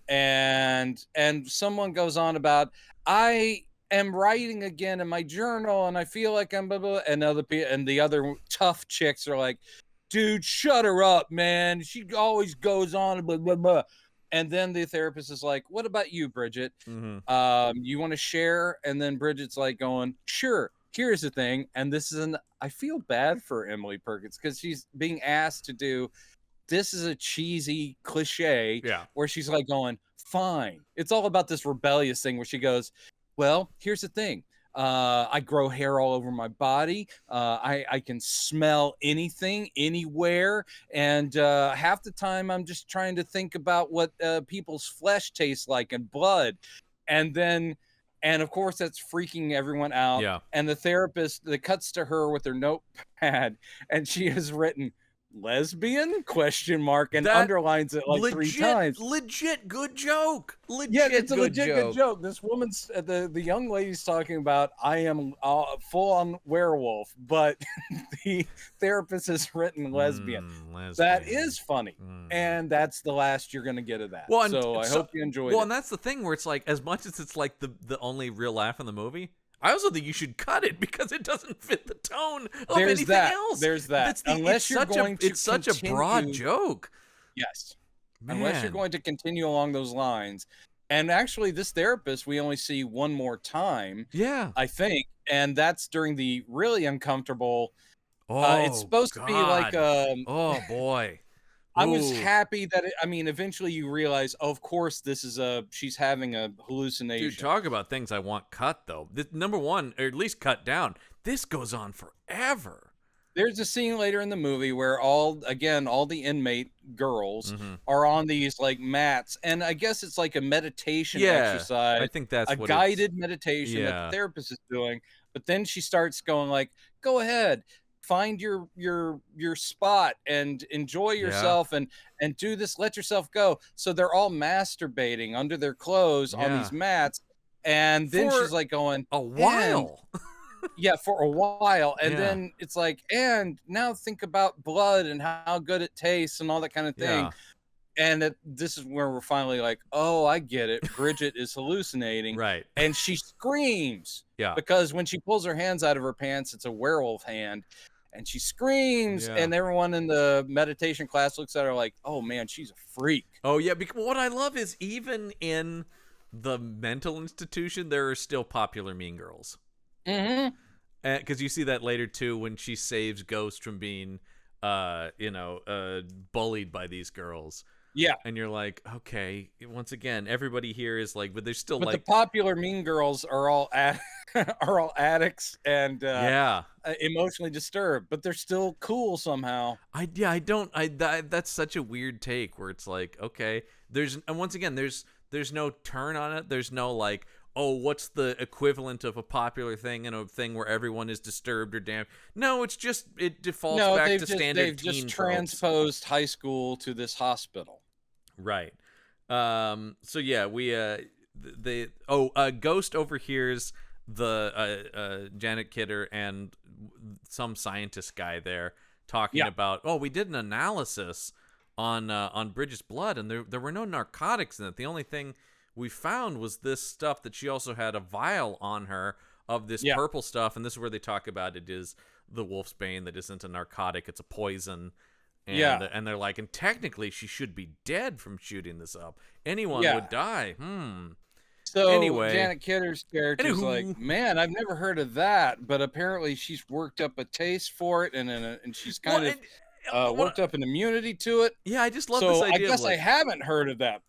and someone goes on about, I am writing again in my journal and I feel like I'm blah, blah, and the other tough chicks are like, dude, shut her up, man, she always goes on blah blah blah. And then the therapist is like, what about you, Bridget? You want to share? And then Bridget's like going, sure. Here's the thing, and I feel bad for Emily Perkins because she's being asked to do, this is a cheesy cliche where she's like going, fine. It's all about this rebellious thing where she goes, well, here's the thing. I grow hair all over my body. I can smell anything, anywhere. And half the time I'm just trying to think about what people's flesh tastes like and blood. And of course, that's freaking everyone out. Yeah. And the therapist, that cuts to her with her notepad, and she has written lesbian ? And that underlines it like 3 times. Legit good joke. It's a legit good joke. This woman's the young lady's talking about, I am full on werewolf, but the therapist has written lesbian. That is funny, and that's the last you're gonna get of that. Well, so I hope you enjoyed it. Well, and that's the thing where it's like, as much as it's like the only real laugh in the movie, I also think you should cut it because it doesn't fit the tone of anything else. There's that. It's such a broad joke. Yes. Man. Unless you're going to continue along those lines. And actually, this therapist, we only see one more time. Yeah. I think. And that's during the really uncomfortable. It's supposed to be like oh, boy. I was happy that eventually you realize, of course, this is she's having a hallucination. Dude, talk about things I want cut, though. Number one, or at least cut down, this goes on forever. There's a scene later in the movie where all the inmate girls are on these like mats, and I guess it's like a meditation exercise. I think that's a guided meditation that the therapist is doing. But then she starts going like, "Go ahead, find your spot and enjoy yourself and do this. Let yourself go." So they're all masturbating under their clothes on these mats, and then she's like going a while. For a while, and then it's like, and now think about blood and how good it tastes and all that kind of thing. And this is where we're finally like, oh, I get it. Bridget is hallucinating, right? And she screams, because when she pulls her hands out of her pants, it's a werewolf hand. And she screams, and everyone in the meditation class looks at her like, oh, man, she's a freak. Oh, yeah, because what I love is even in the mental institution, there are still popular mean girls. Because you see that later, too, when she saves Ghost from being, bullied by these girls. Yeah. And you're like, okay, once again, everybody here is like, but there's still the popular mean girls are all addicts and emotionally disturbed, but they're still cool somehow. That's such a weird take where it's like, okay, once again, there's no turn on it. There's no like, oh, what's the equivalent of a popular thing and a thing where everyone is disturbed or damned? No, it's just, it defaults back to standard teen they've just tropes. Transposed high school to this hospital. Right. So yeah, Ghost overhears the Janet Kidder and some scientist guy there talking about, oh, we did an analysis on Bridget's blood, and there were no narcotics in it. The only thing we found was this stuff that she also had a vial on her of this purple stuff, and this is where they talk about it is the wolfsbane that isn't a narcotic, it's a poison. And they're like, and technically she should be dead from shooting this up. Anyone would die. So anyway, Janet Kidder's character's like, man, I've never heard of that, but apparently she's worked up a taste for it, and she's kind of worked up an immunity to it. Yeah, I just love this idea. I guess I haven't heard of that.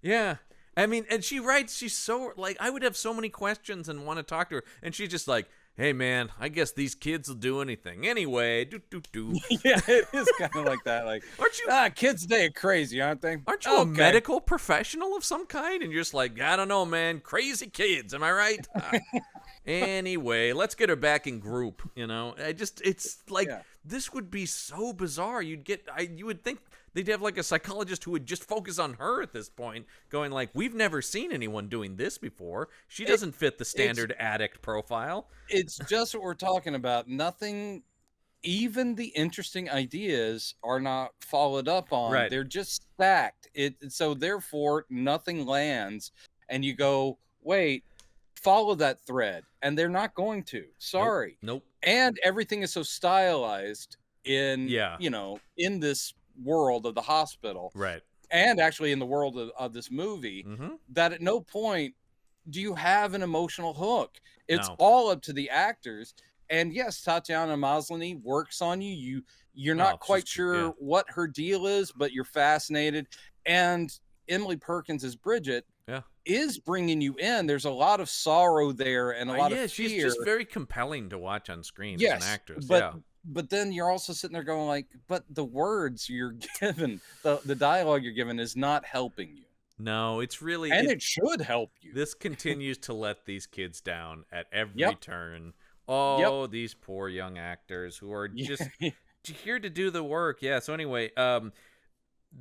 Yeah. I mean, and she writes, she's so, like, I would have so many questions and want to talk to her, and she's just like, hey, man, I guess these kids will do anything. Anyway, Yeah, it is kind of like that. Like, aren't you? Kids today are crazy, aren't they? Aren't you a medical professional of some kind? And you're just like, I don't know, man. Crazy kids, am I right? Anyway, let's get her back in group. It's like this would be so bizarre. You would think they'd have like a psychologist who would just focus on her at this point, going like, we've never seen anyone doing this before. She doesn't fit the standard addict profile. It's just what we're talking about. Nothing, even the interesting ideas are not followed up on. Right. They're just stacked. So therefore nothing lands, and you go, wait, follow that thread, and they're not going to. Sorry. Nope. And everything is so stylized in in this world of the hospital, right, and actually in the world of this movie, that at no point do you have an emotional hook. It's all up to the actors. And yes, Tatiana Maslany works on you're not quite sure what her deal is, but you're fascinated. And Emily Perkins as Bridget is bringing you in. There's a lot of sorrow there and a lot of fear. She's just very compelling to watch on screen as an actress. But then you're also sitting there going like, but the words you're given, the dialogue you're given is not helping you. No, it's really... And it should help you. This continues to let these kids down at every turn. Oh, these poor young actors who are just here to do the work. Yeah, so anyway,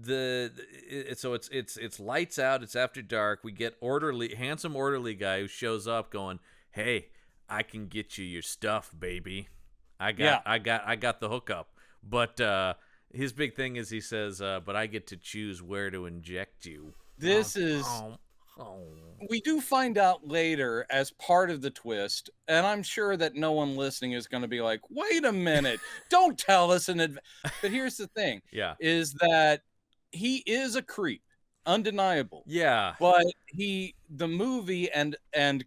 it's lights out, it's after dark. We get handsome orderly guy who shows up going, hey, I can get you your stuff, baby. I got the hookup. But his big thing is he says, but I get to choose where to inject you. We do find out later as part of the twist, and I'm sure that no one listening is going to be like, wait a minute, don't tell us in advance. But here's the thing, is that he is a creep. Undeniable. Yeah. But the movie and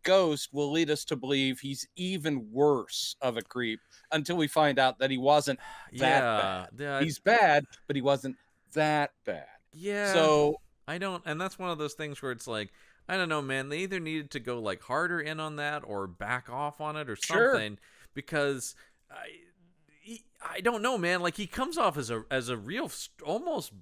Ghost will lead us to believe he's even worse of a creep until we find out that he wasn't that bad. He's bad, but he wasn't that bad. Yeah. So and that's one of those things where it's like, I don't know, man, they either needed to go like harder in on that or back off on it or something, because I don't know, man. Like, he comes off as a real, almost,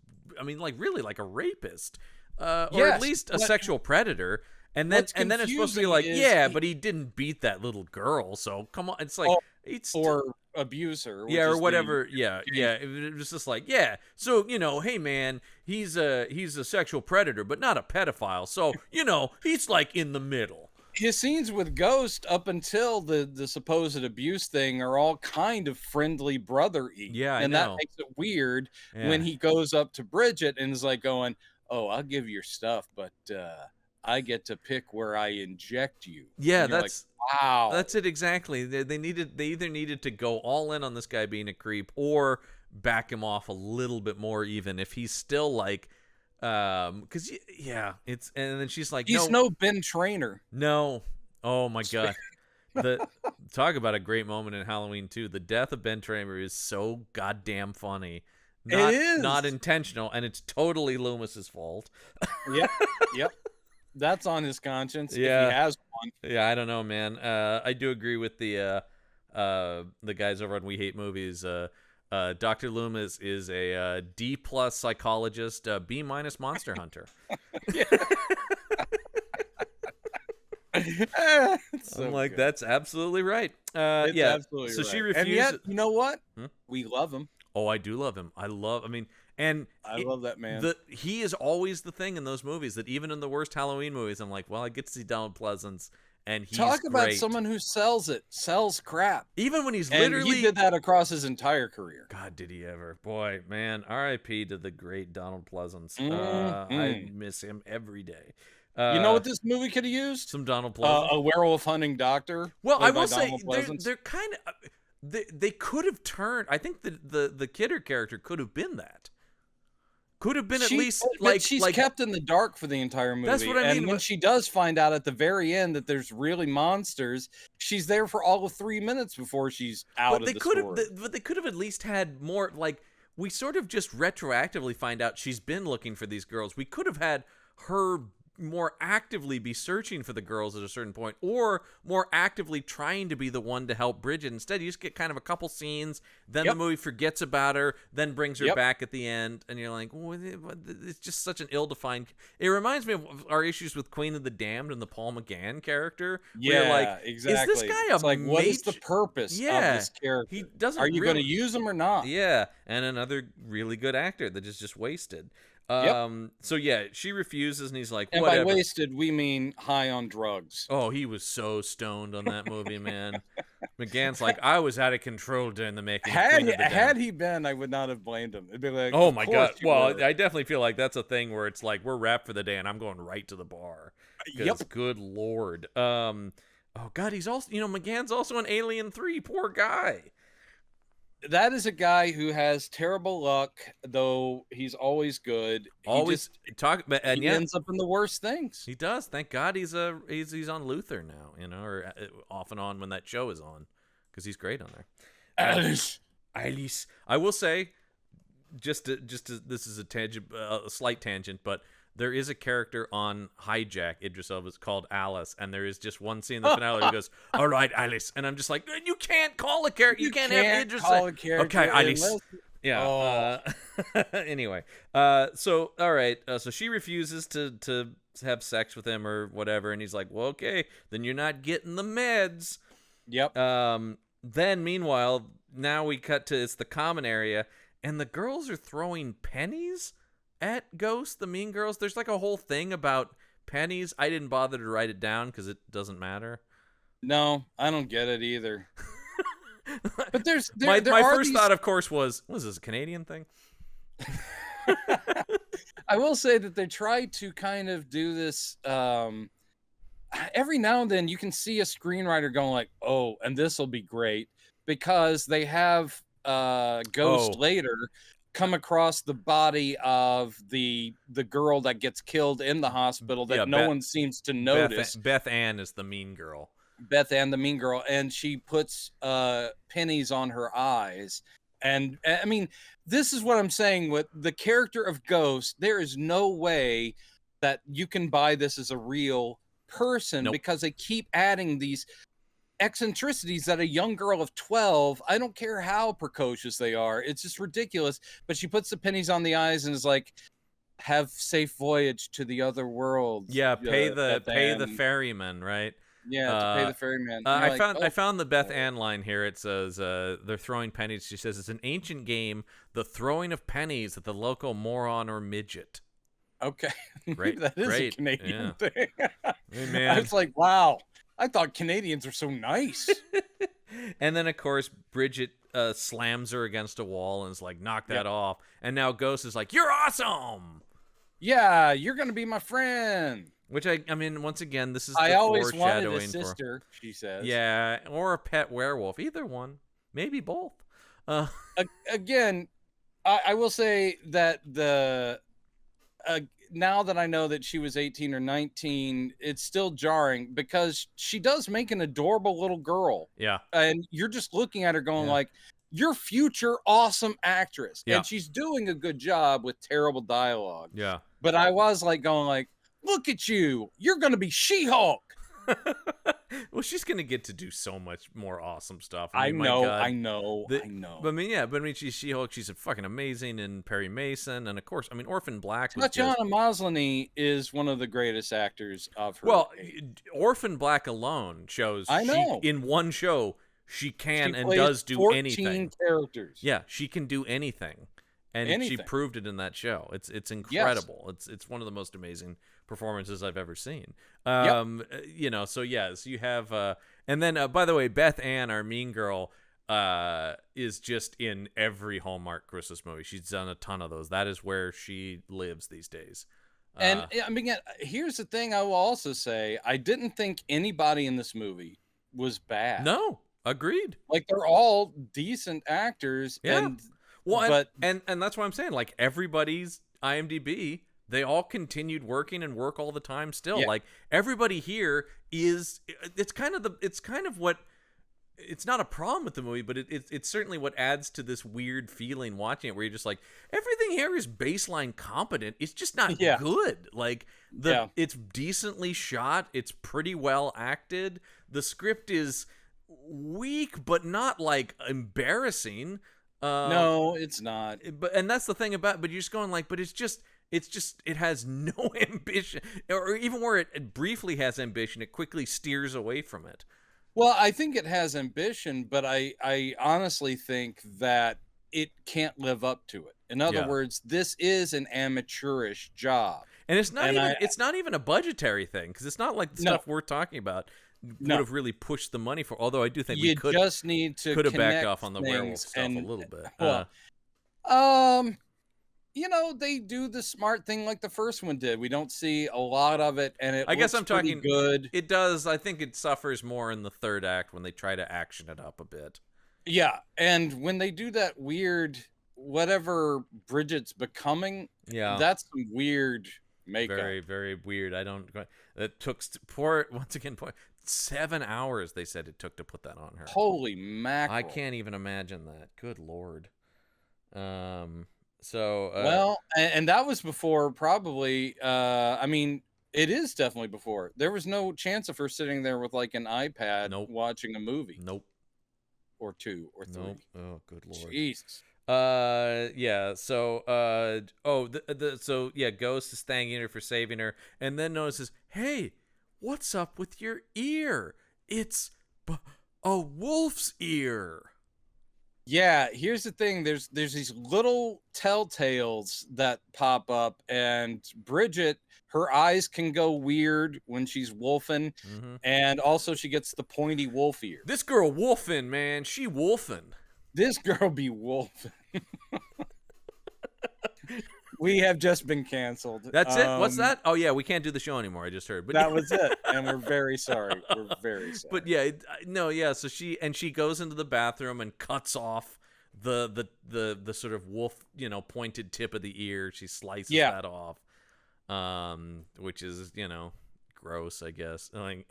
I mean, like, really like a rapist, or at least a sexual predator. And then it's supposed to be like, but he didn't beat that little girl. So come on, it's like, or abuse her, or whatever. It was just like, so hey man, he's a sexual predator, but not a pedophile. So he's like in the middle. His scenes with Ghost up until the supposed abuse thing are all kind of friendly brother-y. Yeah, and that makes it weird when he goes up to Bridget and is like going, "Oh, I'll give you your stuff, but I get to pick where I inject you." Yeah, that's like, wow. That's it exactly. They either needed to go all in on this guy being a creep or back him off a little bit more, even if he's still like. Because it's, and then she's like, he's no Ben Traynor. No. Oh my god. Talk about a great moment in Halloween 2. The death of Ben Traynor is so goddamn funny. It is not intentional, and it's totally Loomis's fault. Yep. That's on his conscience. If he has one. Yeah, I don't know, man. I do agree with the guys over on We Hate Movies. Dr. Loomis is a D+ psychologist, B- monster hunter. I'm like, good. That's absolutely right. Absolutely so right. She refuses. And yet, you know what? We love him. Oh, I do love him. I love that man. He is always the thing in those movies that even in the worst Halloween movies, I'm like, well, I get to see Donald Pleasance. And he's talk about great. Someone who sells crap. Even when he's literally... And he did that across his entire career. God, did he ever. Boy, man, R.I.P. to the great Donald Pleasance. I miss him every day. You know what this movie could have used? Some Donald Pleasance. A werewolf hunting doctor. Well, I will say, they're kind of... they could have turned. I think the Kidder character could have been that. Could have been at least but she's kept in the dark for the entire movie. That's what I mean. And when she does find out at the very end that there's really monsters, she's there for all of 3 minutes before she's out of the story. But they could have at least had more. Like, we sort of just retroactively find out she's been looking for these girls. We could have had her more actively be searching for the girls at a certain point, or more actively trying to be the one to help Bridget. Instead, you just get kind of a couple scenes, then the movie forgets about her, then brings her back at the end, and you're like, well, it's just such an ill-defined. It reminds me of our issues with Queen of the Damned and the Paul McGann character. Yeah, like, exactly. Is this guy what is the purpose of this character? He doesn't. Are you going to use him or not? Yeah, and another really good actor that is just wasted. So yeah, she refuses, and he's like, and whatever. by wasted we mean high on drugs. Oh, he was so stoned on that movie, man. McGann's like, I was out of control during the making. Had he been, I would not have blamed him. It'd be like, oh my god. Well, I definitely feel like that's a thing where it's like, we're wrapped for the day and I'm going right to the bar. Good lord. Oh god, he's also, McGann's also in Alien 3. Poor guy. That is a guy who has terrible luck, though he's always good. He ends up in the worst things. He does. Thank God he's on Luther now, or off and on when that show is on, because he's great on there. Alice. I will say, just to, this is a slight tangent, but there is a character on Hijack, Idris Elba's, called Alice, and there is just one scene in the finale where he goes, all right, Alice. And I'm just like, you can't call a character. You can't have Idris call a character. Okay, Alice. Yeah. Anyway. So, all right. So she refuses to have sex with him or whatever, and he's like, well, okay, then you're not getting the meds. Yep. Then, meanwhile, now we cut to, it's the common area, and the girls are throwing pennies at Ghost, the mean girls. There's like a whole thing about pennies. I didn't bother to write it down because it doesn't matter. No, I don't get it either. But my first thought, of course, was this a Canadian thing? I will say that they try to kind of do this. Every now and then you can see a screenwriter going like, oh, and this will be great, because they have Ghost later come across the body of the girl that gets killed in the hospital that no one seems to notice. Beth Ann is the mean girl. Beth Ann, the mean girl, and she puts pennies on her eyes. And I mean, this is what I'm saying with the character of Ghost. There is no way that you can buy this as a real person, because they keep adding these eccentricities that a young girl of 12, I don't care how precocious they are, it's just ridiculous. But she puts the pennies on the eyes and is like, have safe voyage to the other world. Yeah, pay the ferryman, right? Yeah, to pay the ferryman. I found the Beth Ann line here. It says they're throwing pennies. She says it's an ancient game, the throwing of pennies at the local moron or midget. Okay, great. That is a Canadian thing. Hey, man. I was like, wow. I thought Canadians are so nice. And then, of course, Bridget slams her against a wall and is like, knock that off. And now Ghost is like, you're awesome. Yeah, you're going to be my friend. Which, I mean, once again, this is I always wanted a sister, she says. Yeah, or a pet werewolf. Either one. Maybe both. Again, I will say that now that I know that she was 18 or 19, it's still jarring, because she does make an adorable little girl. Yeah. And you're just looking at her going like, you're future awesome actress. Yeah. And she's doing a good job with terrible dialogue. Yeah. But I was like going like, look at you. You're going to be She-Hulk. Well, she's going to get to do so much more awesome stuff. I know. But I mean, she's She-Hulk. She's fucking amazing in Perry Mason. And of course, I mean, Orphan Black. Tatiana Maslany is one of the greatest actors of her. Well, Orphan Black alone shows. I know. In one show, she can and does do anything. 14 characters. Yeah, she can do anything. And she proved it in that show. It's incredible. Yes. It's one of the most amazing performances I've ever seen. So you have and then by the way, Beth Ann, our mean girl, is just in every Hallmark Christmas movie. She's done a ton of those. That is where she lives these days. And I mean, here's the thing I will also say. I didn't think anybody in this movie was bad. No. Agreed. Like, they're all decent actors, Yeah. Well, but and that's what I'm saying. Like, everybody's IMDb, they all continued working and work all the time still. yeah, Like, everybody here is, it's kind of what, it's not a problem with the movie, but it's certainly what adds to this weird feeling watching it, where you're just like, everything here is baseline competent. It's just not yeah, good. Like, yeah. it's decently shot. It's pretty well acted. The script is weak, but not like embarrassing. No, it's not. And that's the thing about. But you're just going like, but it's just it has no ambition, or even where it briefly has ambition, it quickly steers away from it. Well, I think it has ambition, but I honestly think that it can't live up to it. In other Yeah. words, this is an amateurish job. And it's not And even I it's not even a budgetary thing, because it's not like the no, stuff we're talking about would no. have really pushed the money for. Although I do think we You could just need to have backed connect off on the werewolf things stuff a and little bit. well, you know, they do the smart thing like the first one did. We don't see a lot of it, and it I guess looks I'm pretty talking good. It does. I think it suffers more in the third act when they try to action it up a bit. Yeah, and when they do that weird whatever Bridget's becoming, Yeah. that's some weird makeup. Very, very weird. I don't. It took poor once again. 7 hours they said it took to put that on her. Holy mackerel! I can't even imagine that. Good lord. So Well, and that was before probably. I mean, it is definitely before. There was no chance of her sitting there with like an iPad Nope. watching a movie. Nope. Or 2 or 3. Nope. Oh, good lord. Jesus. Yeah. So so yeah, Ghost is thanking her for saving her, and then notices, hey, what's up with your ear? It's a wolf's ear. Yeah, here's the thing. There's these little telltales that pop up, and Bridget, her eyes can go weird when she's wolfing, and also she gets the pointy wolf ear. This girl wolfing, man. She wolfing. This girl be wolfing. We have just been canceled. That's it? What's that? Oh, yeah, we can't do the show anymore, I just heard. But that was it, and we're very sorry. We're very sorry. But yeah, no, yeah, so she goes into the bathroom and cuts off the sort of wolf, pointed tip of the ear. She slices that off. Which is, gross, I guess. Like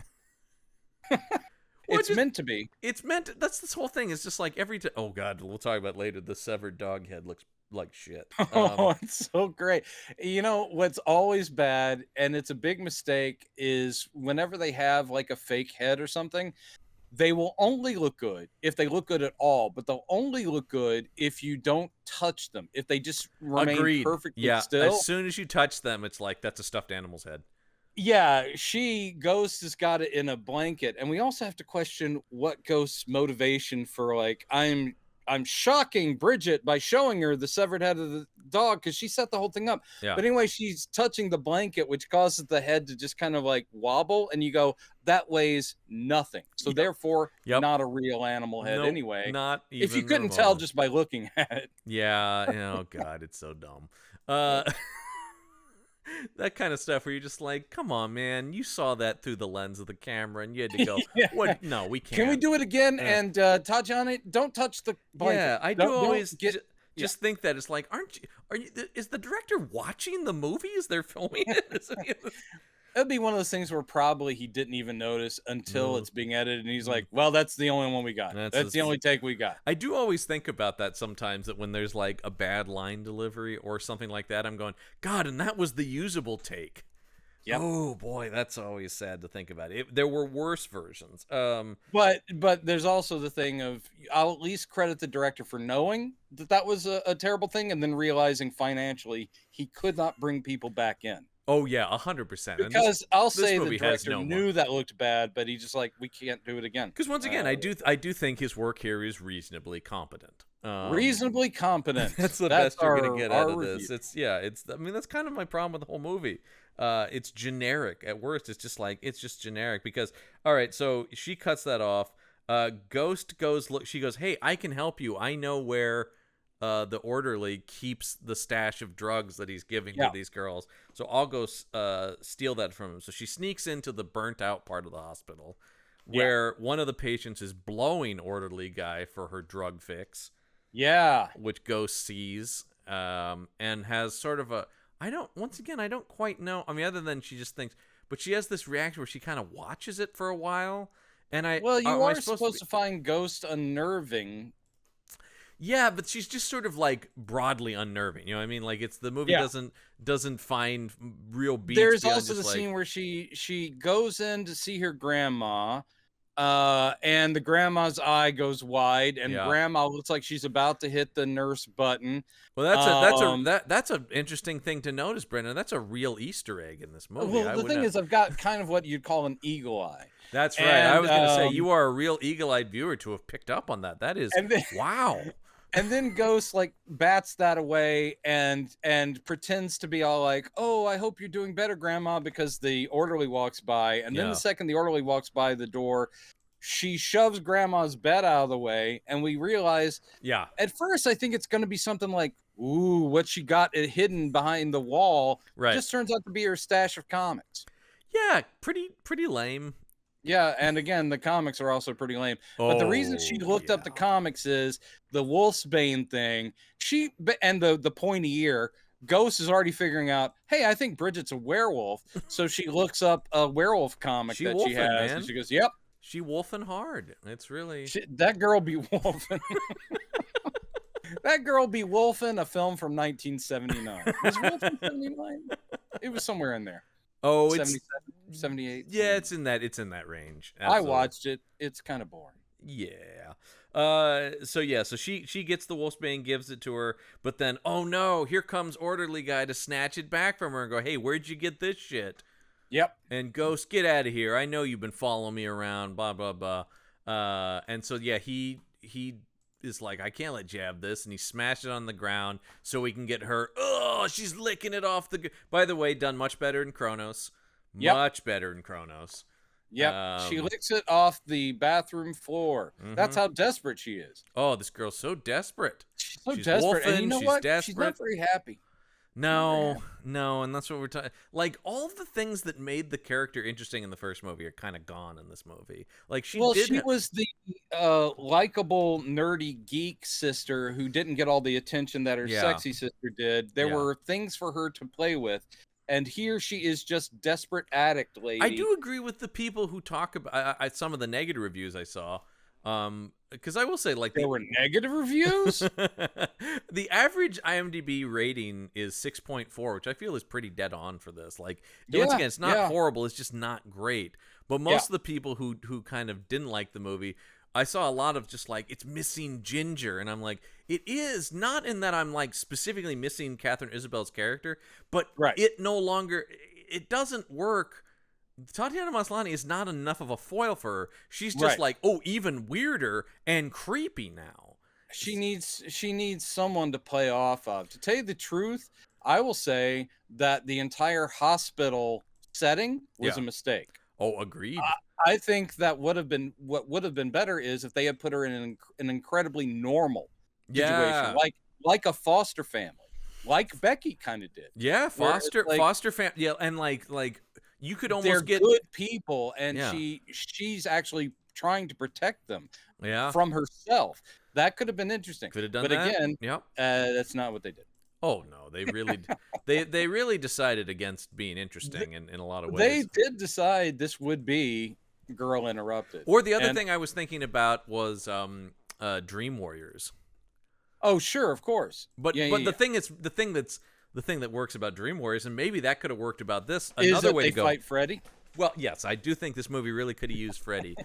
it's meant to be. It's meant to, that's this whole thing. It's just like every time. Oh God, we'll talk about it later. The severed dog head looks like shit. Oh, it's so great. You know what's always bad, and it's a big mistake, is whenever they have like a fake head or something, they will only look good if they look good at all, but they'll only look good if you don't touch them. If they just remain perfectly still. As soon as you touch them, it's like that's a stuffed animal's head. Yeah, Ghost has got it in a blanket, and we also have to question what Ghost's motivation for like I'm shocking Bridget by showing her the severed head of the dog, because she set the whole thing up. Yeah. But anyway, she's touching the blanket, which causes the head to just kind of like wobble, and you go, that weighs nothing. So therefore, not a real animal head anyway. Not even if you couldn't tell just by looking at it. Yeah. Oh God, it's so dumb. That kind of stuff where you're just like, come on, man, you saw that through the lens of the camera, and you had to go, what? No, we can't. Can we do it again and touch on it? Don't touch the blanket. Yeah, I do always just think that it's like, is the director watching the movie as they're filming it? It'd be one of those things where probably he didn't even notice until it's being edited, and he's like, well, that's the only one we got. That's the only take we got. I do always think about that sometimes, that when there's like a bad line delivery or something like that, I'm going, God, and that was the usable take. Yep. Oh boy, that's always sad to think about. There were worse versions. But there's also the thing of, I'll at least credit the director for knowing that was a terrible thing, and then realizing financially he could not bring people back in. Oh yeah, 100%. Because I'll say the director knew that looked bad, but he just like, we can't do it again. Because once again, I do think his work here is reasonably competent. Reasonably competent. That's the best you're gonna get out of this. I mean, that's kind of my problem with the whole movie. It's generic at worst. It's just generic because, all right, so she cuts that off. Ghost goes, look, she goes, hey, I can help you. I know where the orderly keeps the stash of drugs that he's giving to these girls. So I'll go steal that from him. So she sneaks into the burnt out part of the hospital, where one of the patients is blowing orderly guy for her drug fix. Yeah. Which Ghost sees, and has sort of a, I don't quite know. I mean, other than she just thinks, but she has this reaction where she kind of watches it for a while. And you are supposed to find Ghost unnerving. Yeah, but she's just sort of like broadly unnerving. You know what I mean? Like the movie doesn't find real beats. There's also the scene where she goes in to see her grandma, and the grandma's eye goes wide, and grandma looks like she's about to hit the nurse button. Well, that's an interesting thing to notice, Brendan. That's a real Easter egg in this movie. Well, the thing is, I've got kind of what you'd call an eagle eye. That's right. I was going to say, you are a real eagle-eyed viewer to have picked up on that. That is, wow. And then Ghost like bats that away and pretends to be all like, "Oh, I hope you're doing better, Grandma," because the orderly walks by. And then the second the orderly walks by the door, she shoves Grandma's bed out of the way, and we realize, at first I think it's going to be something like, "Ooh, what she got hidden behind the wall." Right. Just turns out to be her stash of comics. Yeah, pretty lame. Yeah, and again, the comics are also pretty lame. But the reason she looked up the comics is the Wolfsbane thing. And the pointy ear. Ghost is already figuring out, hey, I think Bridget's a werewolf. So she looks up a werewolf comic she has. Man. And she goes, yep. She wolfing hard. It's really... that girl be wolfing. That girl be wolfing, a film from 1979. Was Wolfing 79? It was somewhere in there. Oh, 77, 78. Yeah, it's in that range. Absolutely. I watched it. It's kind of boring. Yeah. So she gets the Wolfsbane, gives it to her, but then, oh no, here comes orderly guy to snatch it back from her and go, "Hey, where'd you get this shit?" Yep. And Ghost, get out of here. I know you've been following me around, blah blah blah. And so he is like, "I can't let you have this," and he smashed it on the ground so we can get her. Oh, she's licking it off the. By the way, done much better in Kronos. Much better in Kronos. Yep. She licks it off the bathroom floor. Mm-hmm. That's how desperate she is. Oh, this girl's so desperate. She's desperate. Wolfing, and you know what? Desperate. She's not very happy. No, and that's what we're talking. Like, all of the things that made the character interesting in the first movie are kind of gone in this movie. Like, she was the likable, nerdy geek sister who didn't get all the attention that her sexy sister did. There were things for her to play with. And here she is, just desperate addict lady. I do agree with the people who talk about some of the negative reviews I saw. Because I will say, like, there were negative reviews. The average IMDb rating is 6.4, which I feel is pretty dead on for this. Like, once again, it's not horrible; it's just not great. But most of the people who kind of didn't like the movie, I saw a lot of just like, it's missing Ginger, and I'm like, it is not in that I'm like specifically missing Catherine Isabel's character, but it no longer, it doesn't work. Tatiana Maslany is not enough of a foil for her. She's just like, oh, even weirder and creepy now. She needs someone to play off of. To tell you the truth, I will say that the entire hospital setting was a mistake. Oh, agreed. I think that what would have been better is if they had put her in an incredibly normal situation, like a foster family, like Becky kind of did. Yeah, foster family. Yeah, and like you could almost get good people, and she's actually trying to protect them from herself. That could have been interesting. Could have done but that. Again, that's not what they did. Oh no, they really they really decided against being interesting in a lot of ways. They did decide this would be Girl Interrupted. Or the other thing I was thinking about was Dream Warriors. Oh sure, of course. But the thing that works about Dream Warriors, and maybe that could have worked about this. Another way to go. Fight Freddy. Well, yes, I do think this movie really could have used Freddy.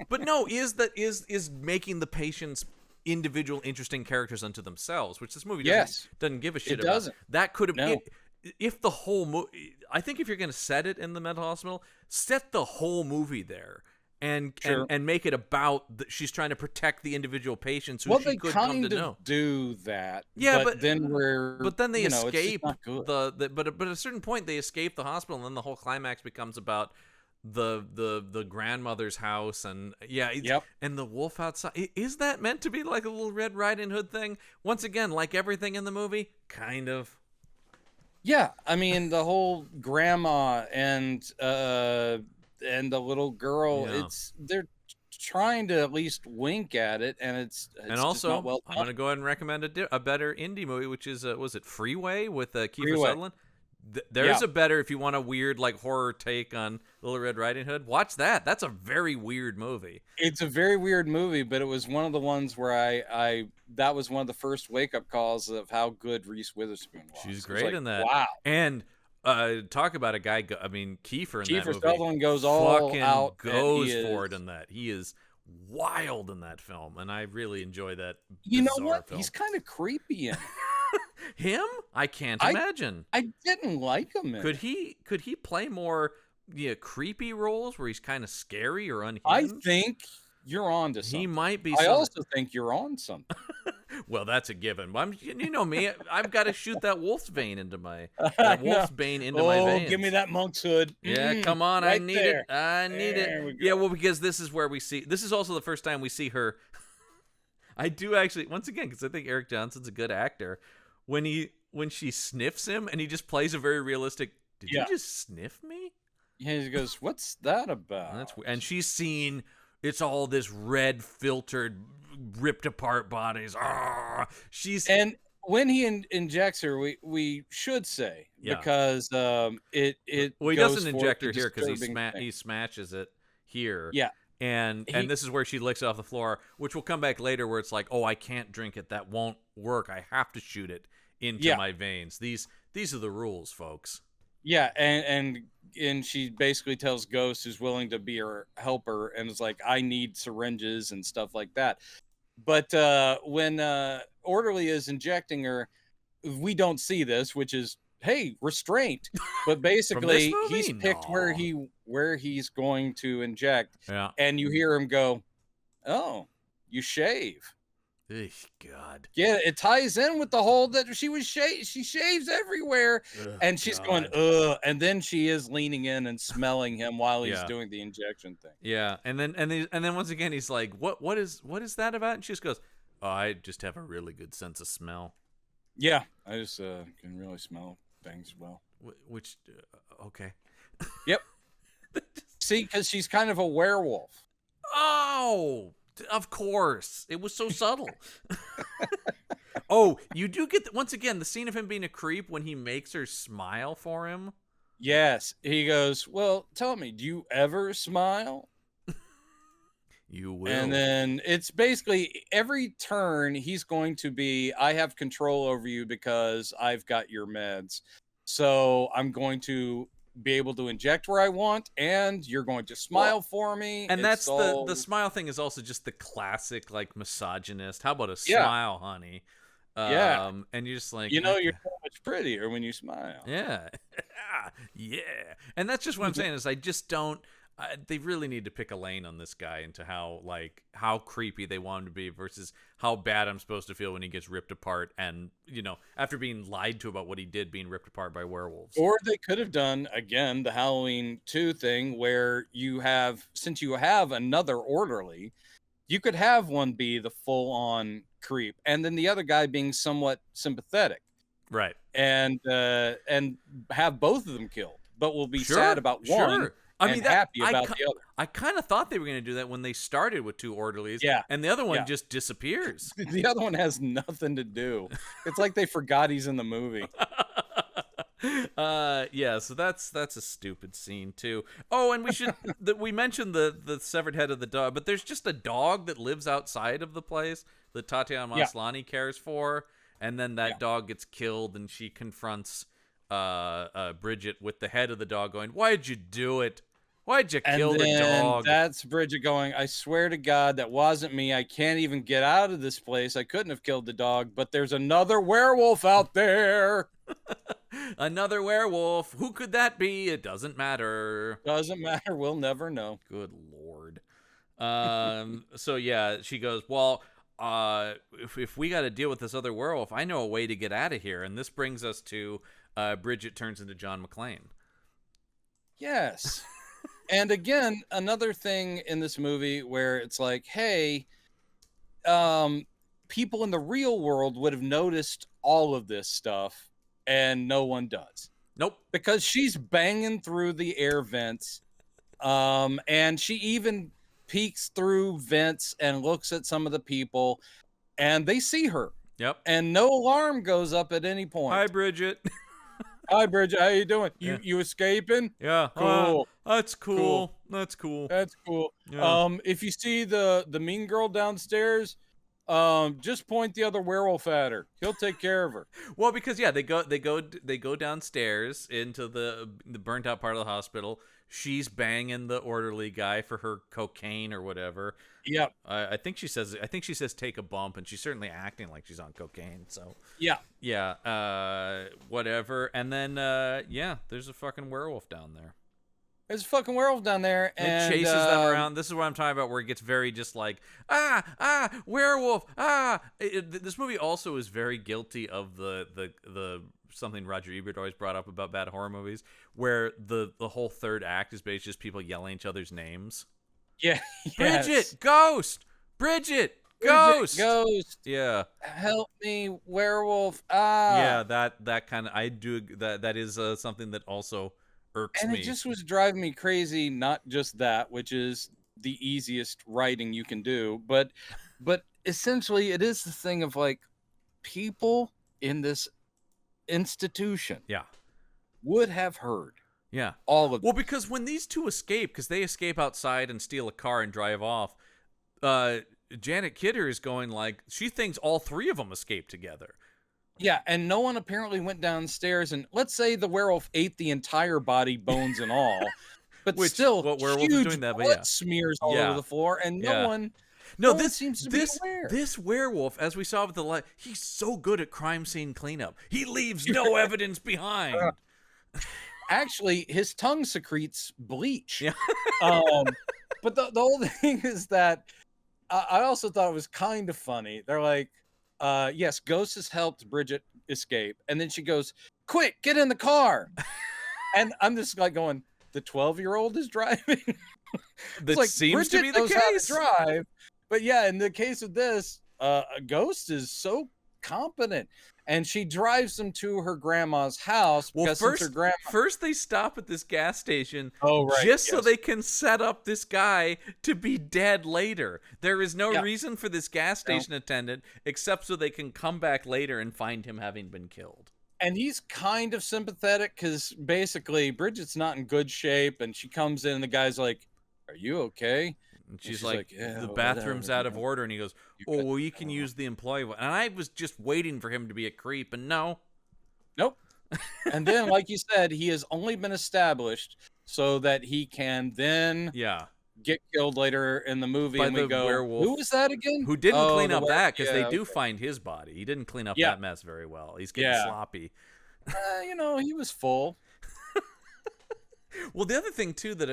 But no, is making the patients individual interesting characters unto themselves, which this movie doesn't give a shit about. Doesn't. That could have if the whole movie, I think if you're going to set it in the mental hospital, set the whole movie there and make it about she's trying to protect the individual patients who she could come to know. Do that. Yeah, but then they escape but at a certain point they escape the hospital, and then the whole climax becomes about the grandmother's house, and and the wolf outside. Is that meant to be like a little Red Riding Hood thing? Once again, like everything in the movie, kind of. Yeah, I mean the whole grandma and and the little girl. Yeah. They're trying to at least wink at it, and And it's just not also, well I'm done. going to go ahead and recommend a better indie movie, which is, was it Freeway with Kiefer Freeway. Sutherland? Yeah, There's a better, if you want a weird, like, horror take on Little Red Riding Hood, watch that. That's a very weird movie. it's a very weird movie, but it was one of the ones where I that was one of the first wake up calls of how good Reese Witherspoon was. She's It was great like, in that. wow, And talk about a guy, I mean, Kiefer in that Kiefer movie Sutherland goes all fucking out, and goes for it in that. He is wild in that film, and I really enjoy that you know bizarre what? film. He's kind of creepy in it. Him? I can't I- imagine. I didn't like him in Could it. he play more creepy roles where he's kind of scary or unhinged? I think you're on to he something. might be. I also think you're on something. Well, that's a given. You know me. I've got to shoot that wolf's vein into my I wolf's know. bane into my veins. Give me that monk's hood. Yeah, come on, I right need there. it. I need There it. we go. Yeah, well, because this is where we see. This is also the first time we see her. I do actually, once again, because I think Eric Johnson's a good actor. When she sniffs him, and he just plays a very realistic. Did Yeah. you just sniff me? Yeah, he goes, "What's that about?" That's and she's seen. It's all this red filtered, ripped apart bodies. She's And when he injects her, we should say, Yeah. because it well, he goes doesn't for inject the her here because disturbing thing. he smashes it here. Yeah, And this is where she licks it off the floor, which will come back later where it's like, oh, I can't drink it. That won't work. I have to shoot it into my veins. These are the rules, folks. yeah, and she basically tells Ghost, who's willing to be her helper, and is like, I need syringes and stuff like that. But when Orderly is injecting her, we don't see this, which is, hey, restraint. But basically, movie? he's picked where he's going to inject, Yeah. and you hear him go, "Oh, you shave." Ugh, God. Yeah, it ties in with the whole that she shaves everywhere, Ugh, and she's going, God. ugh, and then she is leaning in and smelling him while he's Yeah. doing the injection thing. Yeah, and then once again he's like, what is that about? And she just goes, oh, I just have a really good sense of smell. Yeah, I just can really smell things well. Which, okay. Yep. See, because she's kind of a werewolf. Oh, of course. It was so subtle. Oh, you do get once again the scene of him being a creep when he makes her smile for him. Yes, he goes, well, tell me, do you ever smile? You will. And then it's basically every turn he's going to be, I have control over you because I've got your meds. So I'm going to be able to inject where I want, and you're going to smile for me. And It's that's all... the smile thing is also just the classic like misogynist. How about a Yeah. smile, honey? Yeah. And you're just like, You know, you're so much prettier when you smile. yeah. Yeah. And that's just what I'm saying is I just don't they really need to pick a lane on this guy into how creepy they want him to be versus how bad I'm supposed to feel when he gets ripped apart and, after being lied to about what he did being ripped apart by werewolves. Or they could have done, again, the Halloween 2 thing where since you have another Orderly, you could have one be the full-on creep, and then the other guy being somewhat sympathetic. Right. And have both of them killed, but we'll be sad about one and happy about the other. I kind of thought they were going to do that when they started with two orderlies. Yeah. And the other one just disappears. The other one has nothing to do. It's like they forgot he's in the movie. Yeah, so that's a stupid scene too. Oh, and we mentioned the severed head of the dog, but there's just a dog that lives outside of the place that Tatiana Maslany cares for, and then that dog gets killed, and she confronts Bridget with the head of the dog, going, "Why'd you do it? Why'd you kill the dog?" That's Bridget going, I swear to God, that wasn't me. I can't even get out of this place. I couldn't have killed the dog, but there's another werewolf out there. Another werewolf. Who could that be? It doesn't matter. Doesn't matter. We'll never know. Good Lord. So yeah, she goes, well, if we got to deal with this other werewolf, I know a way to get out of here. And this brings us to Bridget turns into John McClane. Yes. And again, another thing in this movie where it's like, hey, people in the real world would have noticed all of this stuff, and no one does. Nope. Because she's banging through the air vents And she even peeks through vents and looks at some of the people, and they see her. Yep. And no alarm goes up at any point. Hi, Bridget. Hi, Bridget. How you doing? Yeah. You escaping? Yeah. Cool. That's cool. That's cool. That's cool. Yeah. If you see the mean girl downstairs, just point the other werewolf at her. He'll take care of her. Well, because they go downstairs into the burnt out part of the hospital. She's banging the orderly guy for her cocaine or whatever. Yep. I think she says take a bump, and she's certainly acting like she's on cocaine. So yeah. Whatever. And then there's a fucking werewolf down there. There's a fucking werewolf down there, and it chases them around. This is what I'm talking about, where it gets very just like werewolf. This movie also is very guilty of the something Roger Ebert always brought up about bad horror movies, where the whole third act is basically just people yelling each other's names. Yeah. Bridget, yes. Ghost. Bridget, Ghost. Ghost. Yeah. Help me, werewolf. Yeah, that kind of, I do that is something that also irks me. And it just was driving me crazy. Not just that, which is the easiest writing you can do, but essentially it is the thing of like, people in this institution would have heard all of well, because when these two escape, because they escape outside and steal a car and drive off, Janet Kidder is going like, she thinks all three of them escaped together. Yeah, and no one apparently went downstairs, and let's say the werewolf ate the entire body, bones and all, but still, what werewolf huge is doing that? But blood smears all over the floor, and no one seems to be aware. This werewolf, as we saw with the light, he's so good at crime scene cleanup. He leaves no evidence behind. Actually, his tongue secretes bleach. Yeah. But the whole thing is that I also thought it was kind of funny. They're like, yes, Ghost has helped Bridget escape. And then she goes, quick, get in the car. And I'm just like going, the 12-year-old is driving? That like, seems Bridget to be the knows how to case. drive. But yeah, in the case of this, Ghost is so competent. And she drives them to her grandma's house. Well, Because first they stop at this gas station so they can set up this guy to be dead later. There is no reason for this gas station attendant except so they can come back later and find him having been killed. And he's kind of sympathetic because basically Bridget's not in good shape. And she comes in and the guy's like, are you okay? And she's like yeah, the bathroom's out of order. And he goes, oh, well, you can use the employee one. And I was just waiting for him to be a creep. And nope. And then, like you said, he has only been established so that he can then get killed later in the movie. By and we go, werewolf. Who was that again? Who didn't clean up that, because they do find his body. He didn't clean up that mess very well. He's getting sloppy. He was full. Well, the other thing too that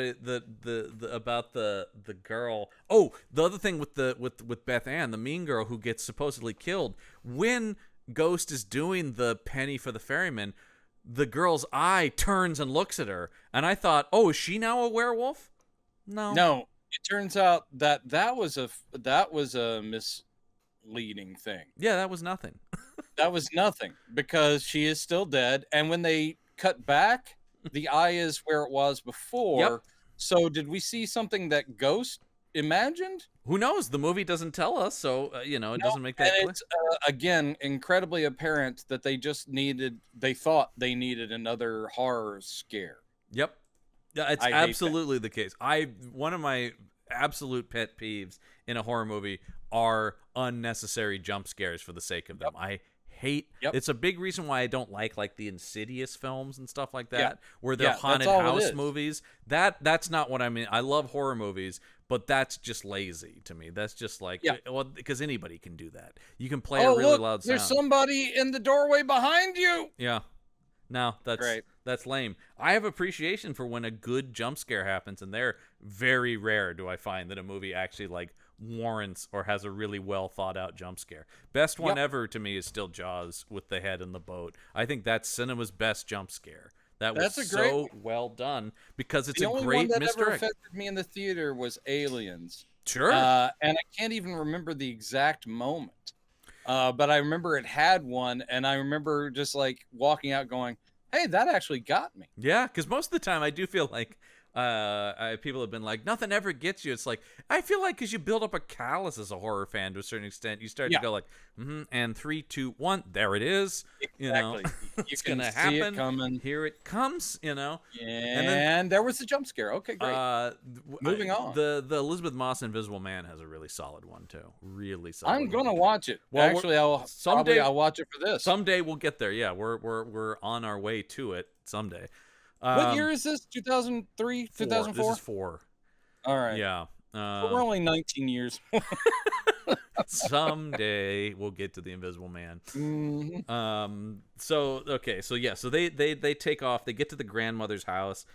about the girl. Oh, the other thing with Beth Ann, the mean girl who gets supposedly killed, when Ghost is doing the penny for the ferryman, the girl's eye turns and looks at her, and I thought, oh, is she now a werewolf? No. It turns out that was a misleading thing. Yeah, that was nothing. That was nothing, because she is still dead, and when they cut back, the eye is where it was before. Yep. So did we see something that Ghost imagined? Who knows? The movie doesn't tell us, so it doesn't make that clear. It's again incredibly apparent that they thought they needed another horror scare. Yep. Yeah, it's absolutely the case. One of my absolute pet peeves in a horror movie are unnecessary jump scares for the sake of them. I hate it's a big reason why I don't like the Insidious films and stuff like that, where they're haunted house movies. That's not what I mean. I love horror movies, but that's just lazy to me. That's just because anybody can do that. You can play a really loud sound. There's somebody in the doorway behind you. Yeah. No, that's great. That's lame. I have appreciation for when a good jump scare happens, and they're very rare. Do I find that a movie actually warrants or has a really well thought out jump scare? Best one ever to me is still Jaws with the head in the boat. I think that's cinema's best jump scare. That's so well done because it's a great misdirect. The only one that misdirect. ever affected me in the theater was Aliens. Sure. And I can't even remember the exact moment. But I remember it had one, and I remember just walking out going, hey, that actually got me. Yeah, because most of the time I do feel like People have been like, nothing ever gets you. It's like, I feel like because you build up a callus as a horror fan to a certain extent, you start to go like, and 3, 2, 1, there it is. Exactly. It's You can gonna see happen. it coming. Here it comes. And then there was the jump scare. Okay, great. Moving on. The Elizabeth Moss Invisible Man has a really solid one too. Really solid. I'm gonna watch it. Well, actually, I'll watch it for this. Someday we'll get there. Yeah, we're on our way to it someday. What year is this? 2003, 2004? This is 4. All right. Yeah. So we're only 19 years. Someday we'll get to the Invisible Man. Mm-hmm. So they take off. They get to the grandmother's house.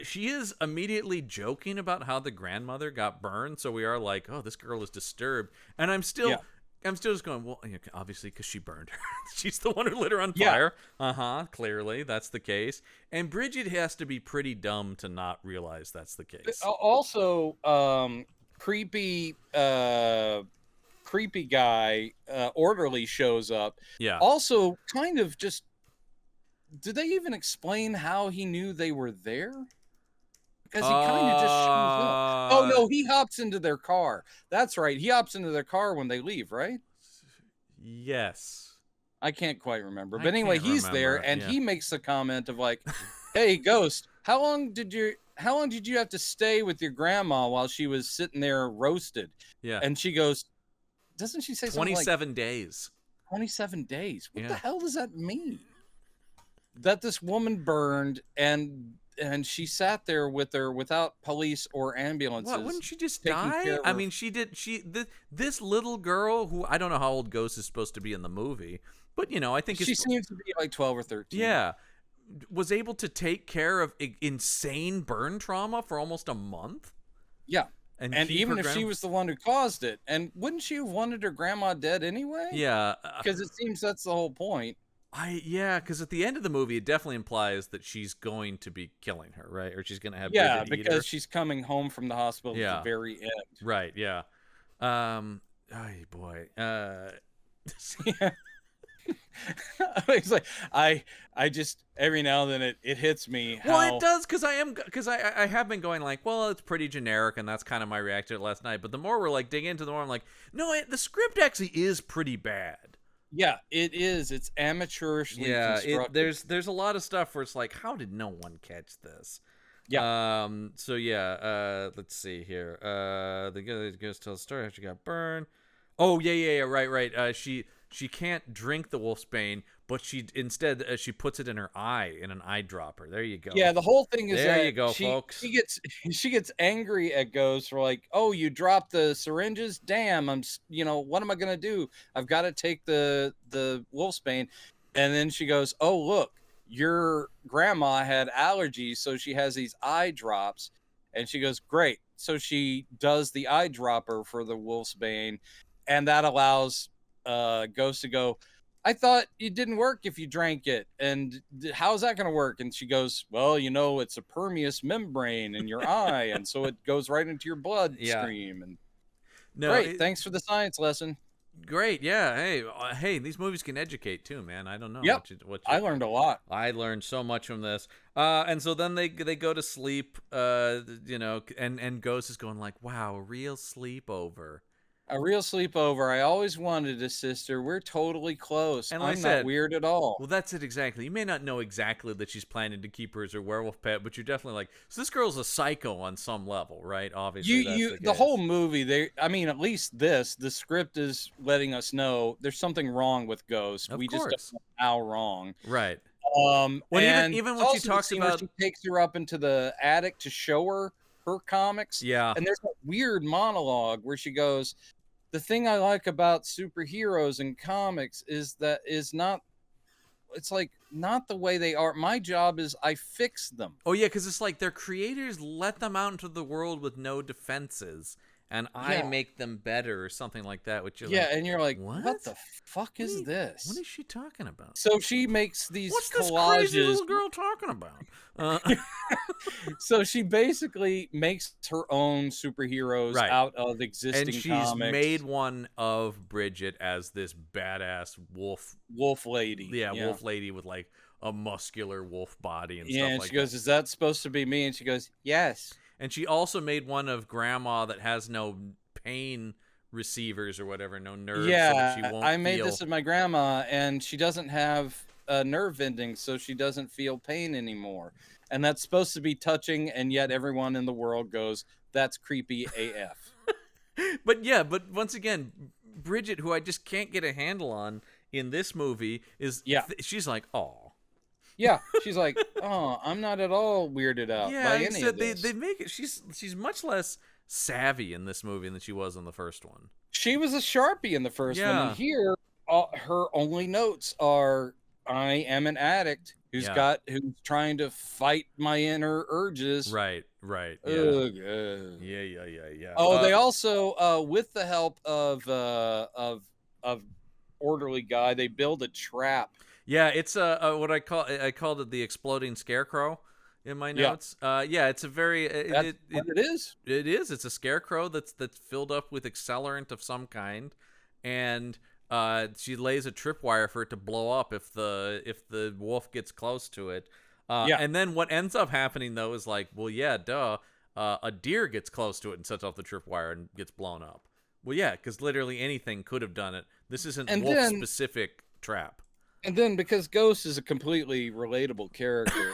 She is immediately joking about how the grandmother got burned. So we are like, oh, this girl is disturbed. And I'm still just going, well, obviously, because she burned her. She's the one who lit her on fire. Clearly, that's the case. And Bridget has to be pretty dumb to not realize that's the case. Also, creepy guy, orderly shows up. Yeah. Also, kind of just, did they even explain how he knew they were there? Because he kind of just shows up. Oh, no, he hops into their car. That's right. He hops into their car when they leave, right? Yes. I can't quite remember. But anyway, he's there, and he makes the comment of like, hey, Ghost, how long did you have to stay with your grandma while she was sitting there roasted? Yeah. And she goes, doesn't she say something like 27 days. 27 days. What the hell does that mean? That this woman burned and she sat there with her without police or ambulances. What, wouldn't she just die? I mean, this little girl who, I don't know how old Ghost is supposed to be in the movie, but I think she seems to be like 12 or 13. Yeah. Was able to take care of insane burn trauma for almost a month. Yeah. And even if she was the one who caused it, and wouldn't she have wanted her grandma dead anyway? Yeah. Because it seems that's the whole point. Because at the end of the movie, it definitely implies that she's going to be killing her, right? Or she's going to have because she's coming home from the hospital at the very end. Right, yeah. Oh, boy. It's like I just every now and then it hits me. Well, it does because I have been going like, well, it's pretty generic, and that's kind of my reaction to it last night. But the more we're like digging into, the more I'm like, no, the script actually is pretty bad. Yeah, it is. It's amateurishly constructed. There's a lot of stuff where it's like, how did no one catch this? Yeah. Let's see here. The goes tell the story how she got burned. Oh yeah. Right. She can't drink the wolfsbane, but she instead she puts it in her eye in an eye dropper. There you go. Yeah, the whole thing is there you go, folks. She gets angry at Ghost for like, oh, you dropped the syringes. Damn, what am I gonna do? I've got to take the wolfsbane, and then she goes, oh look, your grandma had allergies, so she has these eye drops, and she goes, great. So she does the eye dropper for the wolfsbane, and that allows Ghost to go, I thought it didn't work if you drank it, and how's that going to work? And she goes, well, it's a permeous membrane in your eye, and so it goes right into your bloodstream. And great, thanks for the science lesson. Great, yeah. Hey, these movies can educate too, man. I don't know. Yep. I learned a lot. I learned so much from this. And so then they go to sleep, and Ghost is going like, wow, a real sleepover. A real sleepover. I always wanted a sister. We're totally close. And I'm not weird at all. Well, that's it exactly. You may not know exactly that she's planning to keep her as her werewolf pet, but you're definitely like, so this girl's a psycho on some level, right? Obviously, the whole movie. At least the script is letting us know there's something wrong with Ghost. Of we course. Just don't know how wrong. Right. Well, even when she talks about, she takes her up into the attic to show her comics. Yeah. And there's a weird monologue where she goes, the thing I like about superheroes and comics is that it's like not the way they are. My job is I fix them. Oh yeah, because it's like their creators let them out into the world with no defenses, and I make them better or something like that. Which and you're like, what the fuck is this? What is she talking about? So she makes these What's collages. What's this crazy little girl talking about? So she basically makes her own superheroes out of existing and she's comics. Made one of Bridget as this badass wolf lady. Wolf lady with like a muscular wolf body and Yeah, stuff and like she goes, that. "Is that supposed to be me?" And she goes, "Yes." And she also made one of Grandma that has no pain receivers or whatever, no nerves, so that she Yeah, won't I made feel. this with my grandma, and she doesn't have a nerve ending, so she doesn't feel pain anymore. And that's supposed to be touching, and yet everyone in the world goes, "That's creepy AF." But yeah, but once again, Bridget, who I just can't get a handle on in this movie, is Yeah, she's like, oh. yeah. She's like, "Oh, I'm not at all weirded out Yeah, by like I any of said, this." they make it. She's much less savvy in this movie than she was in the first one. She was a Sharpie in the first one, and Yeah, here, her only notes are, "I am an addict yeah, who's trying to fight my inner urges." right, yeah, Ugh. yeah. Oh, they also, with the help of orderly guy, they build a trap. Yeah, it's what I called it the exploding scarecrow in my Yeah, notes. Yeah, it's a very that's what it is. it is. It's a scarecrow that's filled up with accelerant of some kind, and she lays a tripwire for it to blow up if the wolf gets close to it. Yeah, And then what ends up happening though is like, well, yeah, duh. A deer gets close to it and sets off the tripwire and gets blown up. Well, yeah, because literally anything could have done it. This isn't and wolf then specific trap. because Ghost is a completely relatable character,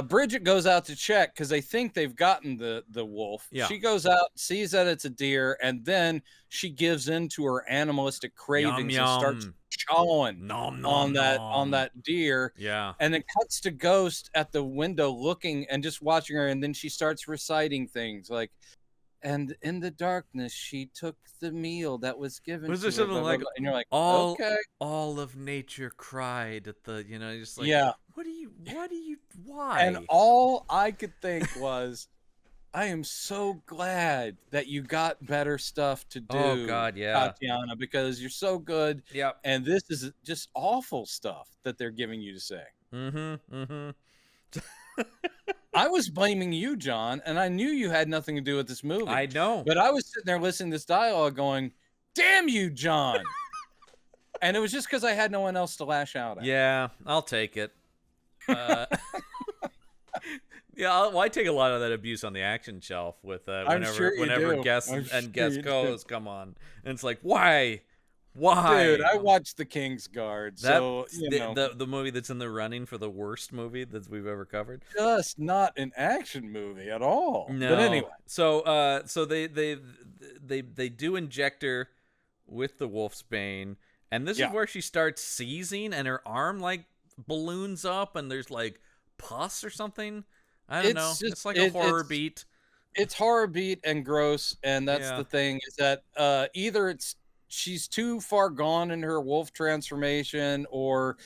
Bridget goes out to check because they think they've gotten the wolf. Yeah. She goes out, sees that it's a deer, and then she gives in to her animalistic cravings and starts chawing Nom, on nom, nom. that deer. Yeah. And it cuts to Ghost at the window looking and just watching her, and then she starts reciting things like, "And in the darkness she took the meal that was given Was to there her," something blah, blah, like blah. And you're like, all okay. all of nature cried at the just like Yeah. why? And all I could think was, I am so glad that you got better stuff to do, Oh God, yeah. Tatiana, because you're so good. Yep. And this is just awful stuff that they're giving you to say. Mm-hmm. I was blaming you, John, and I knew you had nothing to do with this movie. I know. But I was sitting there listening to this dialogue going, "Damn you, John." And it was just because I had no one else to lash out at. Yeah, I'll take it. Yeah, I take a lot of that abuse on the action shelf with whenever guests and guest co-hosts come on, and it's like, why? Dude, I watched The King's Guard, so the movie that's in the running for the worst movie that we've ever covered. Just not an action movie at all. No. But anyway, so they do inject her with the wolf's bane, and this is where she starts seizing, and her arm like balloons up, and there's like pus or something. I don't know. It's like a horror beat. It's horror beat and gross, and that's the thing is that either she's too far gone in her wolf transformation, or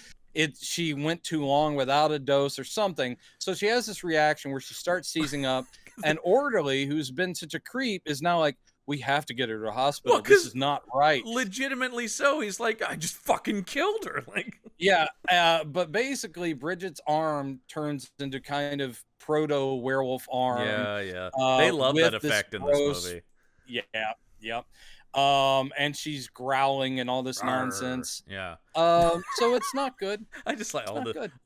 she went too long without a dose or something. So she has this reaction where she starts seizing up, and Orderly, who's been such a creep, is now like, "We have to get her to the hospital. Well, this is not right." Legitimately so. He's like, "I just fucking killed her." Like, yeah, but basically Bridget's arm turns into kind of proto werewolf arm. Yeah. They love that effect in this movie. Yeah, yep. And she's growling and all this nonsense. Yeah. So it's not good. I just like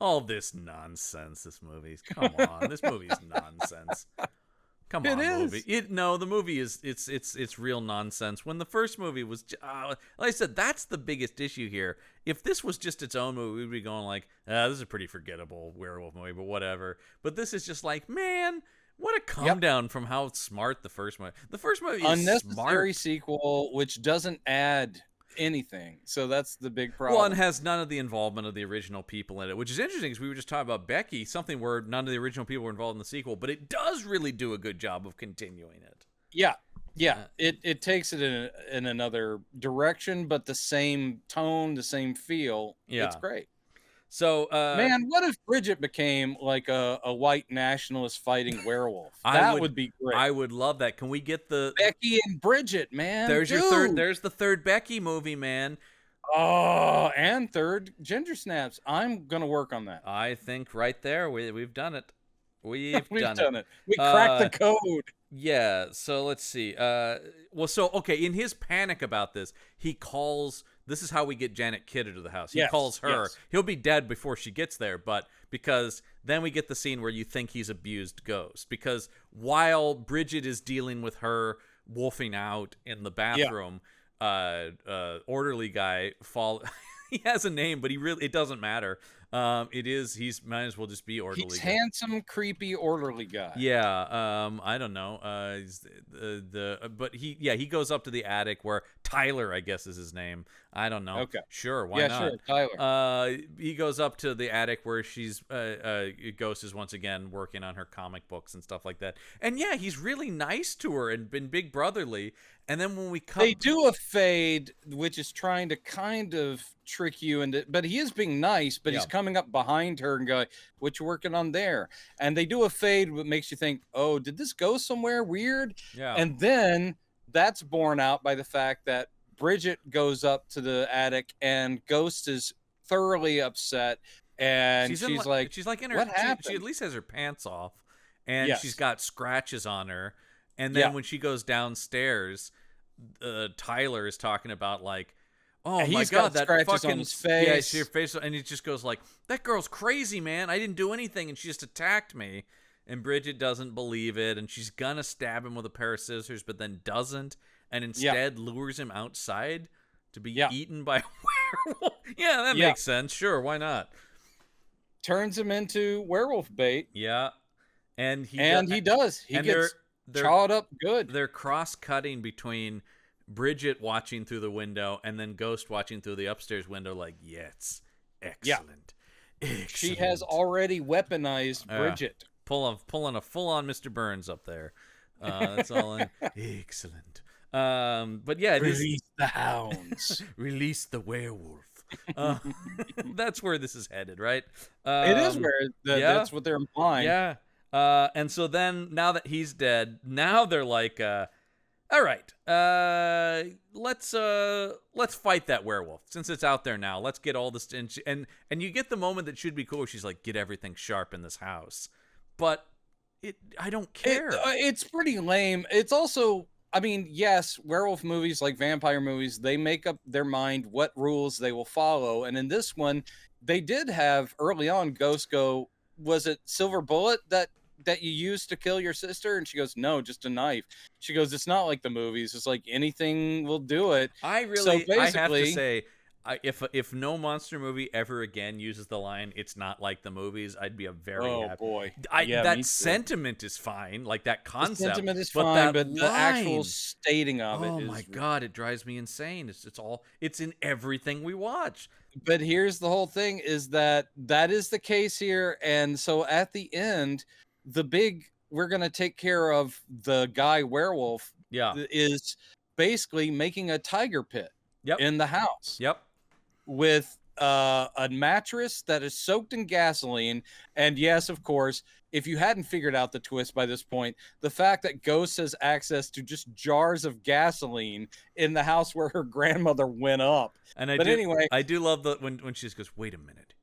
all this nonsense. This movie's come on. This movie's nonsense. Come on, movie. The movie is it's real nonsense. When the first movie was, like I said, that's the biggest issue here. If this was just its own movie, we'd be going like, this is a pretty forgettable werewolf movie, but whatever. But this is just like, man, what a come down from how smart the first movie. The first movie is unnecessary smart. Sequel, which doesn't add anything. So that's the big problem. Well, and has none of the involvement of the original people in it, which is interesting because we were just talking about Becky, something where none of the original people were involved in the sequel, but it does really do a good job of continuing it. Yeah. It takes it in another direction, but the same tone, the same feel. Yeah. It's great. So, man, what if Bridget became like a white nationalist fighting werewolf? That would be great. I would love that. Can we get the Becky and Bridget, man? There's the third Becky movie, man. Oh, and third Ginger Snaps. I'm gonna work on that. I think right there we've done it. We've done it. We cracked the code. Yeah. So let's see. Okay. In his panic about this, he calls this is how we get Janet Kidder to the house. He Yes, calls her. yes. He'll be dead before she gets there, but because then we get the scene where you think he's abused Ghost. Because while Bridget is dealing with her wolfing out in the bathroom, orderly guy he has a name, but it doesn't matter. He's might as well just be orderly. He's guy. handsome, creepy, orderly guy. Yeah, I don't know. But he goes up to the attic where Tyler, I guess, is his name. I don't know. Okay. Sure, why not? Sure, Tyler. He goes up to the attic where she's Ghost is once again working on her comic books and stuff like that. And yeah, he's really nice to her and been big brotherly. And then when we cut, They do a fade, which is trying to kind of trick you into, but he is being nice, but he's coming up behind her and going, "What you working on there?" And they do a fade, what makes you think, "Oh, did this go somewhere weird?" Yeah. And then that's borne out by the fact that Bridget goes up to the attic and Ghost is thoroughly upset, and she's like in her, "What happened?" She at least has her pants off, and Yes. she's got scratches on her. And then when she goes downstairs, Tyler is talking about like, "Oh And my he's God, got that scratches fucking on his face." yeah, your face," and he just goes like, "That girl's crazy, man. I didn't do anything, and she just attacked me." And Bridget doesn't believe it, and she's gonna stab him with a pair of scissors, but then doesn't, and instead lures him outside to be eaten by a werewolf. Yeah, that makes sense. Sure, why not? Turns him into werewolf bait. Yeah, and he does. He gets chawed up good. They're cross-cutting between Bridget watching through the window and then Ghost watching through the upstairs window like, yes, excellent. Excellent. She has already weaponized Bridget. Pulling a full-on Mr. Burns up there. That's all. Excellent. But yeah, Release the hounds. Release the werewolf. That's where this is headed, right? It is where that's what they're implying. Yeah. And so then, now that he's dead, now they're like, all right, let's fight that werewolf since it's out there now. Let's get all this, and you get the moment that should be cool where she's like, get everything sharp in this house, but I don't care. It's pretty lame. It's also, I mean, yes, werewolf movies like vampire movies, they make up their mind what rules they will follow, and in this one, they did have early on Ghost go, was it silver bullet that you used to kill your sister? And she goes, no, just a knife. She goes, it's not like the movies. It's like anything will do it. I have to say, if no monster movie ever again uses the line, it's not like the movies, I'd be a very happy. Boy. That sentiment is fine, like that concept. The sentiment is but fine, but line, the actual stating of it is... Oh my God, it drives me insane. It's in everything we watch. But here's the whole thing, is that is the case here. And so at the end, we're going to take care of the guy werewolf is basically making a tiger pit in the house. Yep. With a mattress that is soaked in gasoline. And yes, of course, if you hadn't figured out the twist by this point, the fact that Ghost has access to just jars of gasoline in the house where her grandmother went up. And anyway, I do love when she just goes, wait a minute.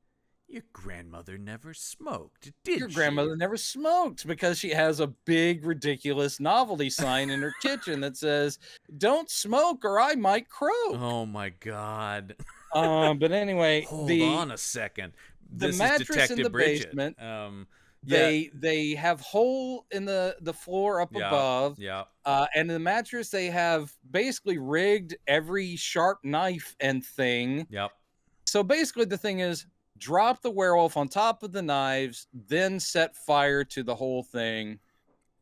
Your grandmother never smoked, did Your grandmother never smoked, because she has a big, ridiculous novelty sign in her kitchen that says, don't smoke or I might croak. Oh my God. But anyway, hold on a second. The mattress in the basement. They have hole in the floor up above. Yeah. And the mattress, they have basically rigged every sharp knife and thing. Yep. So basically the thing is, drop the werewolf on top of the knives, then set fire to the whole thing.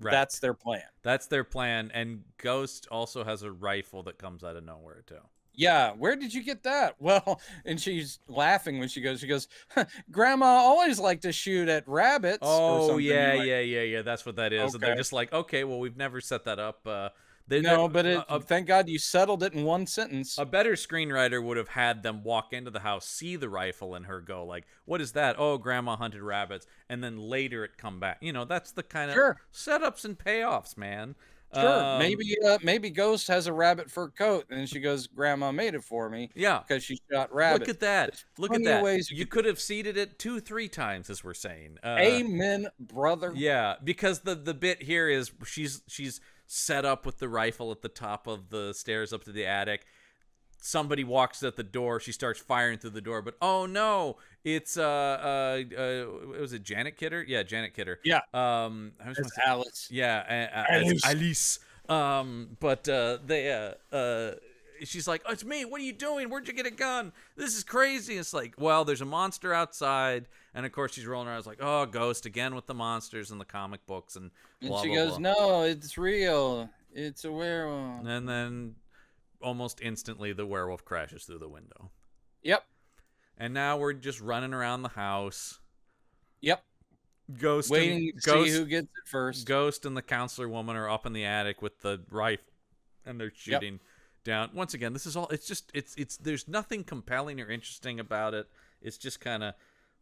Right. That's their plan. That's their plan. And Ghost also has a rifle that comes out of nowhere too. Yeah, where did you get that? Well, and she's laughing when she goes, Grandma always liked to shoot at rabbits. Oh, yeah. That's what that is. Okay. And they're just like, okay, well, we've never set that up. Thank God you settled it in one sentence. A better screenwriter would have had them walk into the house, see the rifle, and her go like, what is that? Oh, Grandma hunted rabbits. And then later it come back. You know, that's the kind of setups and payoffs, man. Sure. Maybe Ghost has a rabbit fur coat, and she goes, Grandma made it for me. Yeah. Because she shot rabbits. Look at that. Look at that. You could have seeded it 2-3 times, as we're saying. Amen, brother. Yeah, because the bit here is she's set up with the rifle at the top of the stairs up to the attic. somebody walks at the door. She starts firing through the door, but oh no, it's was it Janet Kidder? Yeah, Janet Kidder. Yeah. I was It's Alice. Yeah, Alice. Alice. But she's like, oh, it's me. What are you doing? Where'd you get a gun? This is crazy. It's like, well, there's a monster outside, and of course she's rolling around. It's like, oh, ghost again with the monsters and the comic books and blah, And she blah, goes, blah. no, it's real. It's a werewolf. And then almost instantly the werewolf crashes through the window. Yep. And now we're just running around the house. Yep. Ghost Waiting and, to Ghost, see who gets it first. Ghost and the counselor woman are up in the attic with the rifle, and they're shooting down. Once again, this is all. It's just it's. There's nothing compelling or interesting about it. It's just kind of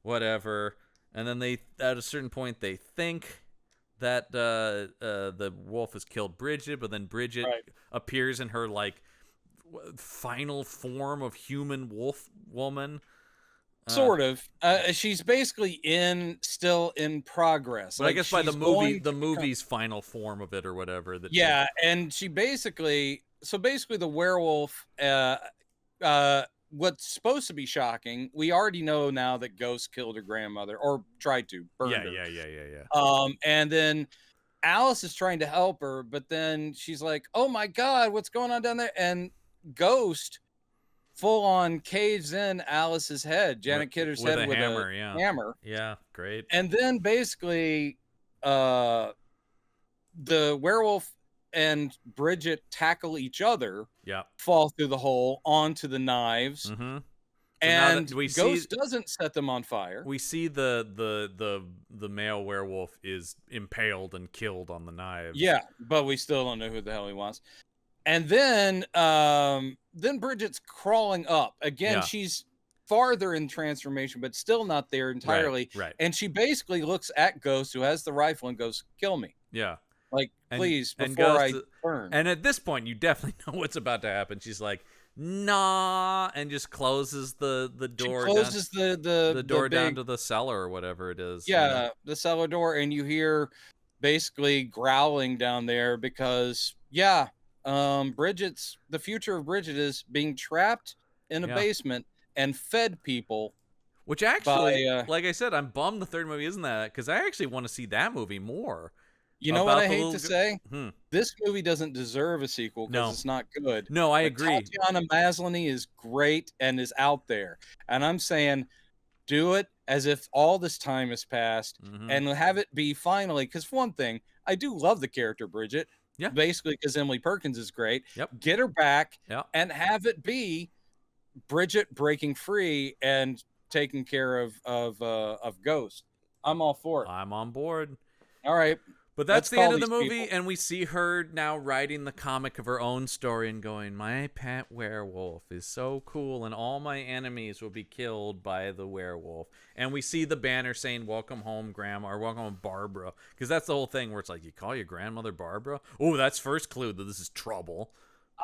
whatever. And then they, at a certain point, they think that the wolf has killed Bridget, but then Bridget appears in her like final form of human wolf woman. Sort of. She's basically still in progress. But like, I guess by the movie's final form of it or whatever. And she basically, the werewolf, what's supposed to be shocking, we already know now that Ghost killed her grandmother, or tried to, burned her. Yeah. And then Alice is trying to help her, but then she's like, oh my God, what's going on down there? And Ghost full on caves in Alice's head, Janet Kidder's head, with hammer, a hammer. Yeah, great. And then basically the werewolf and Bridget tackle each other, fall through the hole onto the knives. Mm-hmm. And Ghost doesn't set them on fire. We see the male werewolf is impaled and killed on the knives. Yeah, but we still don't know who the hell he was. And then Bridget's crawling up. Again, she's farther in transformation, but still not there entirely. Right. And she basically looks at Ghost, who has the rifle, and goes, kill me. Yeah. Like, please, before I burn. And at this point, you definitely know what's about to happen. She's like, nah, and just closes the door. She closes the door down to the cellar or whatever it is. Yeah, the cellar door. And you hear basically growling down there because, the future of Bridget is being trapped in a basement and fed people. Which actually, like I said, I'm bummed the third movie isn't that, because I actually want to see that movie more. You know what I hate to say? This movie doesn't deserve a sequel because it's not good. No, I agree. Tatiana Maslany is great and is out there. And I'm saying, do it as if all this time has passed and have it be finally, because for one thing, I do love the character Bridget. Yeah. Basically, because Emily Perkins is great. Yep. Get her back and have it be Bridget breaking free and taking care of Ghost. I'm all for it. I'm on board. All right. But that's the end of the movie, and we see her now writing the comic of her own story and going, my pet werewolf is so cool, and all my enemies will be killed by the werewolf. And we see the banner saying, welcome home, Grandma, or welcome home, Barbara. Because that's the whole thing where it's like, you call your grandmother Barbara? Oh, that's first clue that this is trouble.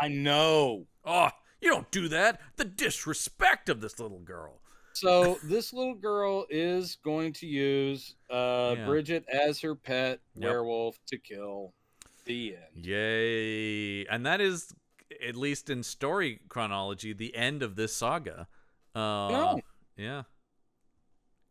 I know. Oh, you don't do that. The disrespect of this little girl. So this little girl is going to use Bridget as her pet werewolf to kill. The end. Yay. And that is, at least in story chronology, the end of this saga. No. Yeah.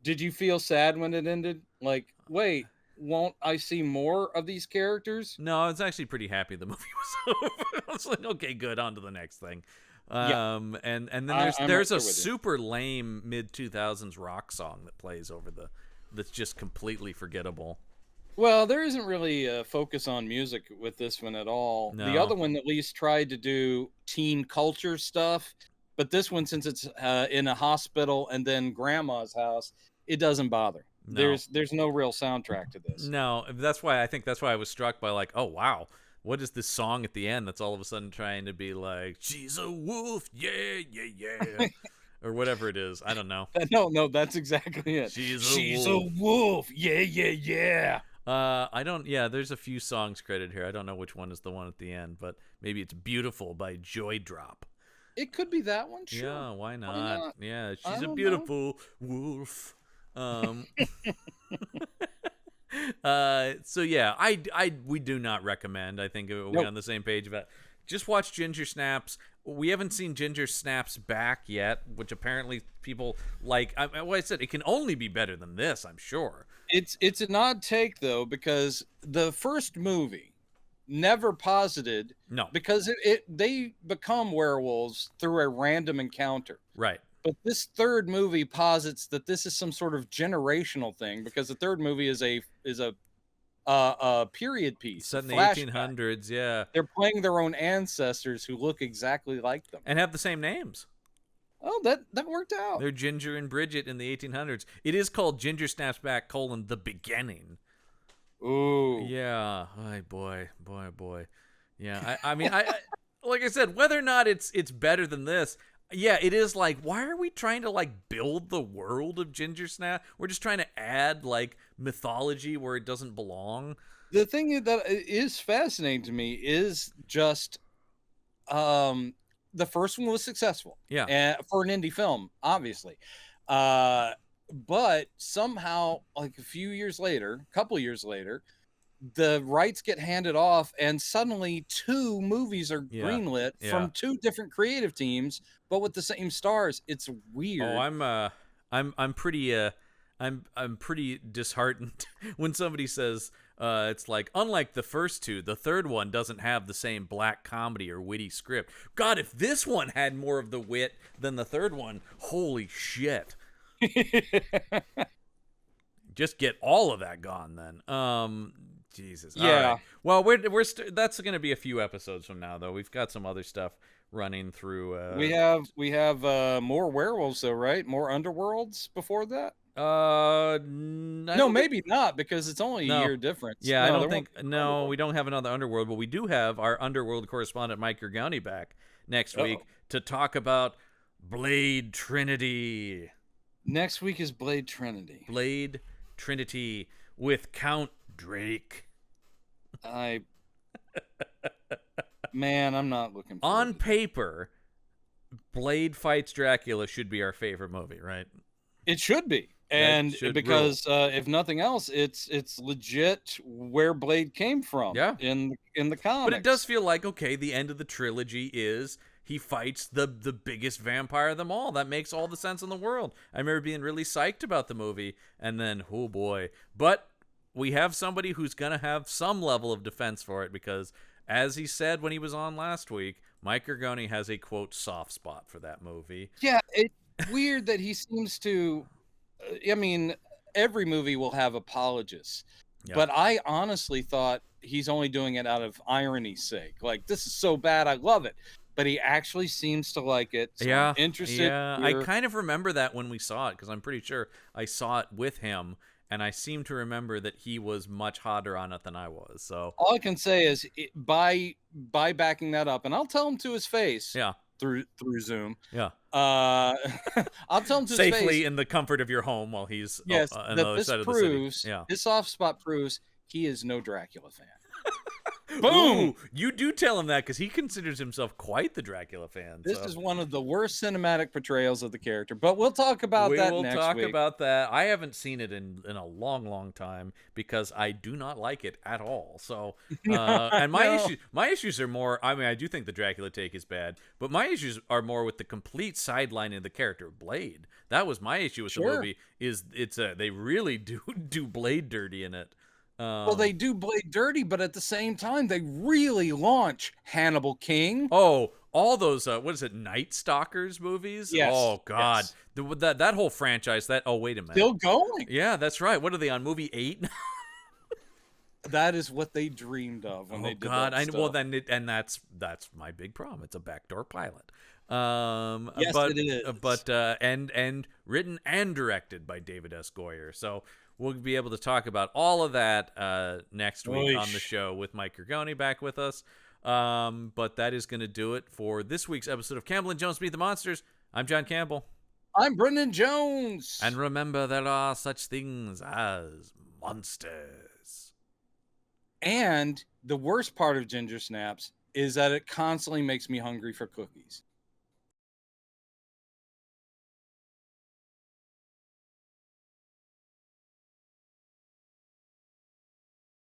Did you feel sad when it ended? Like, wait, won't I see more of these characters? No, I was actually pretty happy the movie was over. I was like, okay, good, on to the next thing. And then there's a super lame mid-2000s rock song that plays over that's just completely forgettable. Well, there isn't really a focus on music with this one at all. No. The other one at least tried to do teen culture stuff, but this one, since it's in a hospital and then grandma's house, it doesn't bother. No. There's no real soundtrack to this. No, that's why I was struck by, like, oh wow, what is this song at the end that's all of a sudden trying to be like, she's a wolf, yeah, or whatever it is. I don't know. No, that's exactly it. She's a wolf, yeah. There's a few songs credited here. I don't know which one is the one at the end, but maybe it's Beautiful by Joy Drop. It could be that one, sure. Yeah, why not? Yeah, she's a beautiful wolf. So yeah, we do not recommend. I think we're on the same page about just watch Ginger Snaps. We haven't seen Ginger Snaps back yet, which apparently people like. Well, I said it can only be better than this, I'm sure. It's an odd take though, because the first movie never posited No. because they become werewolves through a random encounter. Right. But this third movie posits that this is some sort of generational thing, because the third movie is a period piece, Set in the flashback. 1800s, yeah. They're playing their own ancestors who look exactly like them and have the same names. Oh, that worked out. They're Ginger and Bridget in the 1800s. It is called Ginger Snaps Back: The Beginning. Ooh. Yeah. Oh, boy. Yeah. I mean, I like I said, whether or not it's better than this, yeah, it is like, why are we trying to like build the world of Ginger Snap? We're just trying to add like mythology where it doesn't belong. The thing that is fascinating to me is just the first one was successful. Yeah. And for an indie film, obviously. But somehow, like a couple years later, the rights get handed off, and suddenly 2 movies are greenlit from 2 different creative teams, but with the same stars. It's weird. Oh, I'm pretty disheartened when somebody says it's like, unlike the first 2, the third one doesn't have the same black comedy or witty script. God, if this one had more of the wit than the third one, holy shit. Just get all of that gone then. Jesus. Yeah. All right. Well, that's going to be a few episodes from now, though. We've got some other stuff running through. We have more werewolves, though, right? More underworlds before that. No, maybe not, because it's only a year difference. Yeah, no, I don't think. No, we don't have another underworld, but we do have our underworld correspondent Mike Gergani back next week to talk about Blade Trinity. Next week is Blade Trinity. Blade Trinity with Count Drake. Man, I'm not looking for On paper, Blade fights Dracula should be our favorite movie, right? It should be. And because if nothing else, it's legit where Blade came from in the comics. But it does feel like, okay, the end of the trilogy is he fights the biggest vampire of them all. That makes all the sense in the world. I remember being really psyched about the movie, and then, oh boy. But we have somebody who's going to have some level of defense for it, because, as he said when he was on last week, Mike Gergoni has a, quote, soft spot for that movie. Yeah, it's weird that he seems to... I mean, every movie will have apologists, but I honestly thought he's only doing it out of irony's sake. Like, this is so bad, I love it. But he actually seems to like it. So I'm interested. Yeah, I kind of remember that when we saw it, because I'm pretty sure I saw it with him, and I seem to remember that he was much hotter on it than I was. So all I can say is, by backing that up, and I'll tell him to his face. Yeah. Through Zoom. Yeah. I'll tell him to safely his face, in the comfort of your home while he's on the other side of the city. Yeah. His soft spot proves he is no Dracula fan. Boom! Ooh, you do tell him that, because he considers himself quite the Dracula fan. This is one of the worst cinematic portrayals of the character, but we'll talk about that next week. We will talk about that. I haven't seen it in a long, long time, because I do not like it at all. So, and my issues are more. I mean, I do think the Dracula take is bad, but my issues are more with the complete sidelining of the character of Blade. That was my issue with the movie. Is they really do Blade dirty in it. Well, they do Blade dirty, but at the same time, they really launch Hannibal King. Oh, all those, what is it, Night Stalkers movies? Yes. Oh, God. Yes. That whole franchise, oh, wait a minute. Still going. Yeah, that's right. What are they on, movie 8? That is what they dreamed of when they did that stuff. Well, then, that's my big problem. It's a backdoor pilot. Yes, it is. But, and written and directed by David S. Goyer. So we'll be able to talk about all of that next week on the show with Mike Gergoni back with us. But that is going to do it for this week's episode of Campbell and Jones Meet the Monsters. I'm John Campbell. I'm Brendan Jones. And remember, there are such things as monsters. And the worst part of Ginger Snaps is that it constantly makes me hungry for cookies.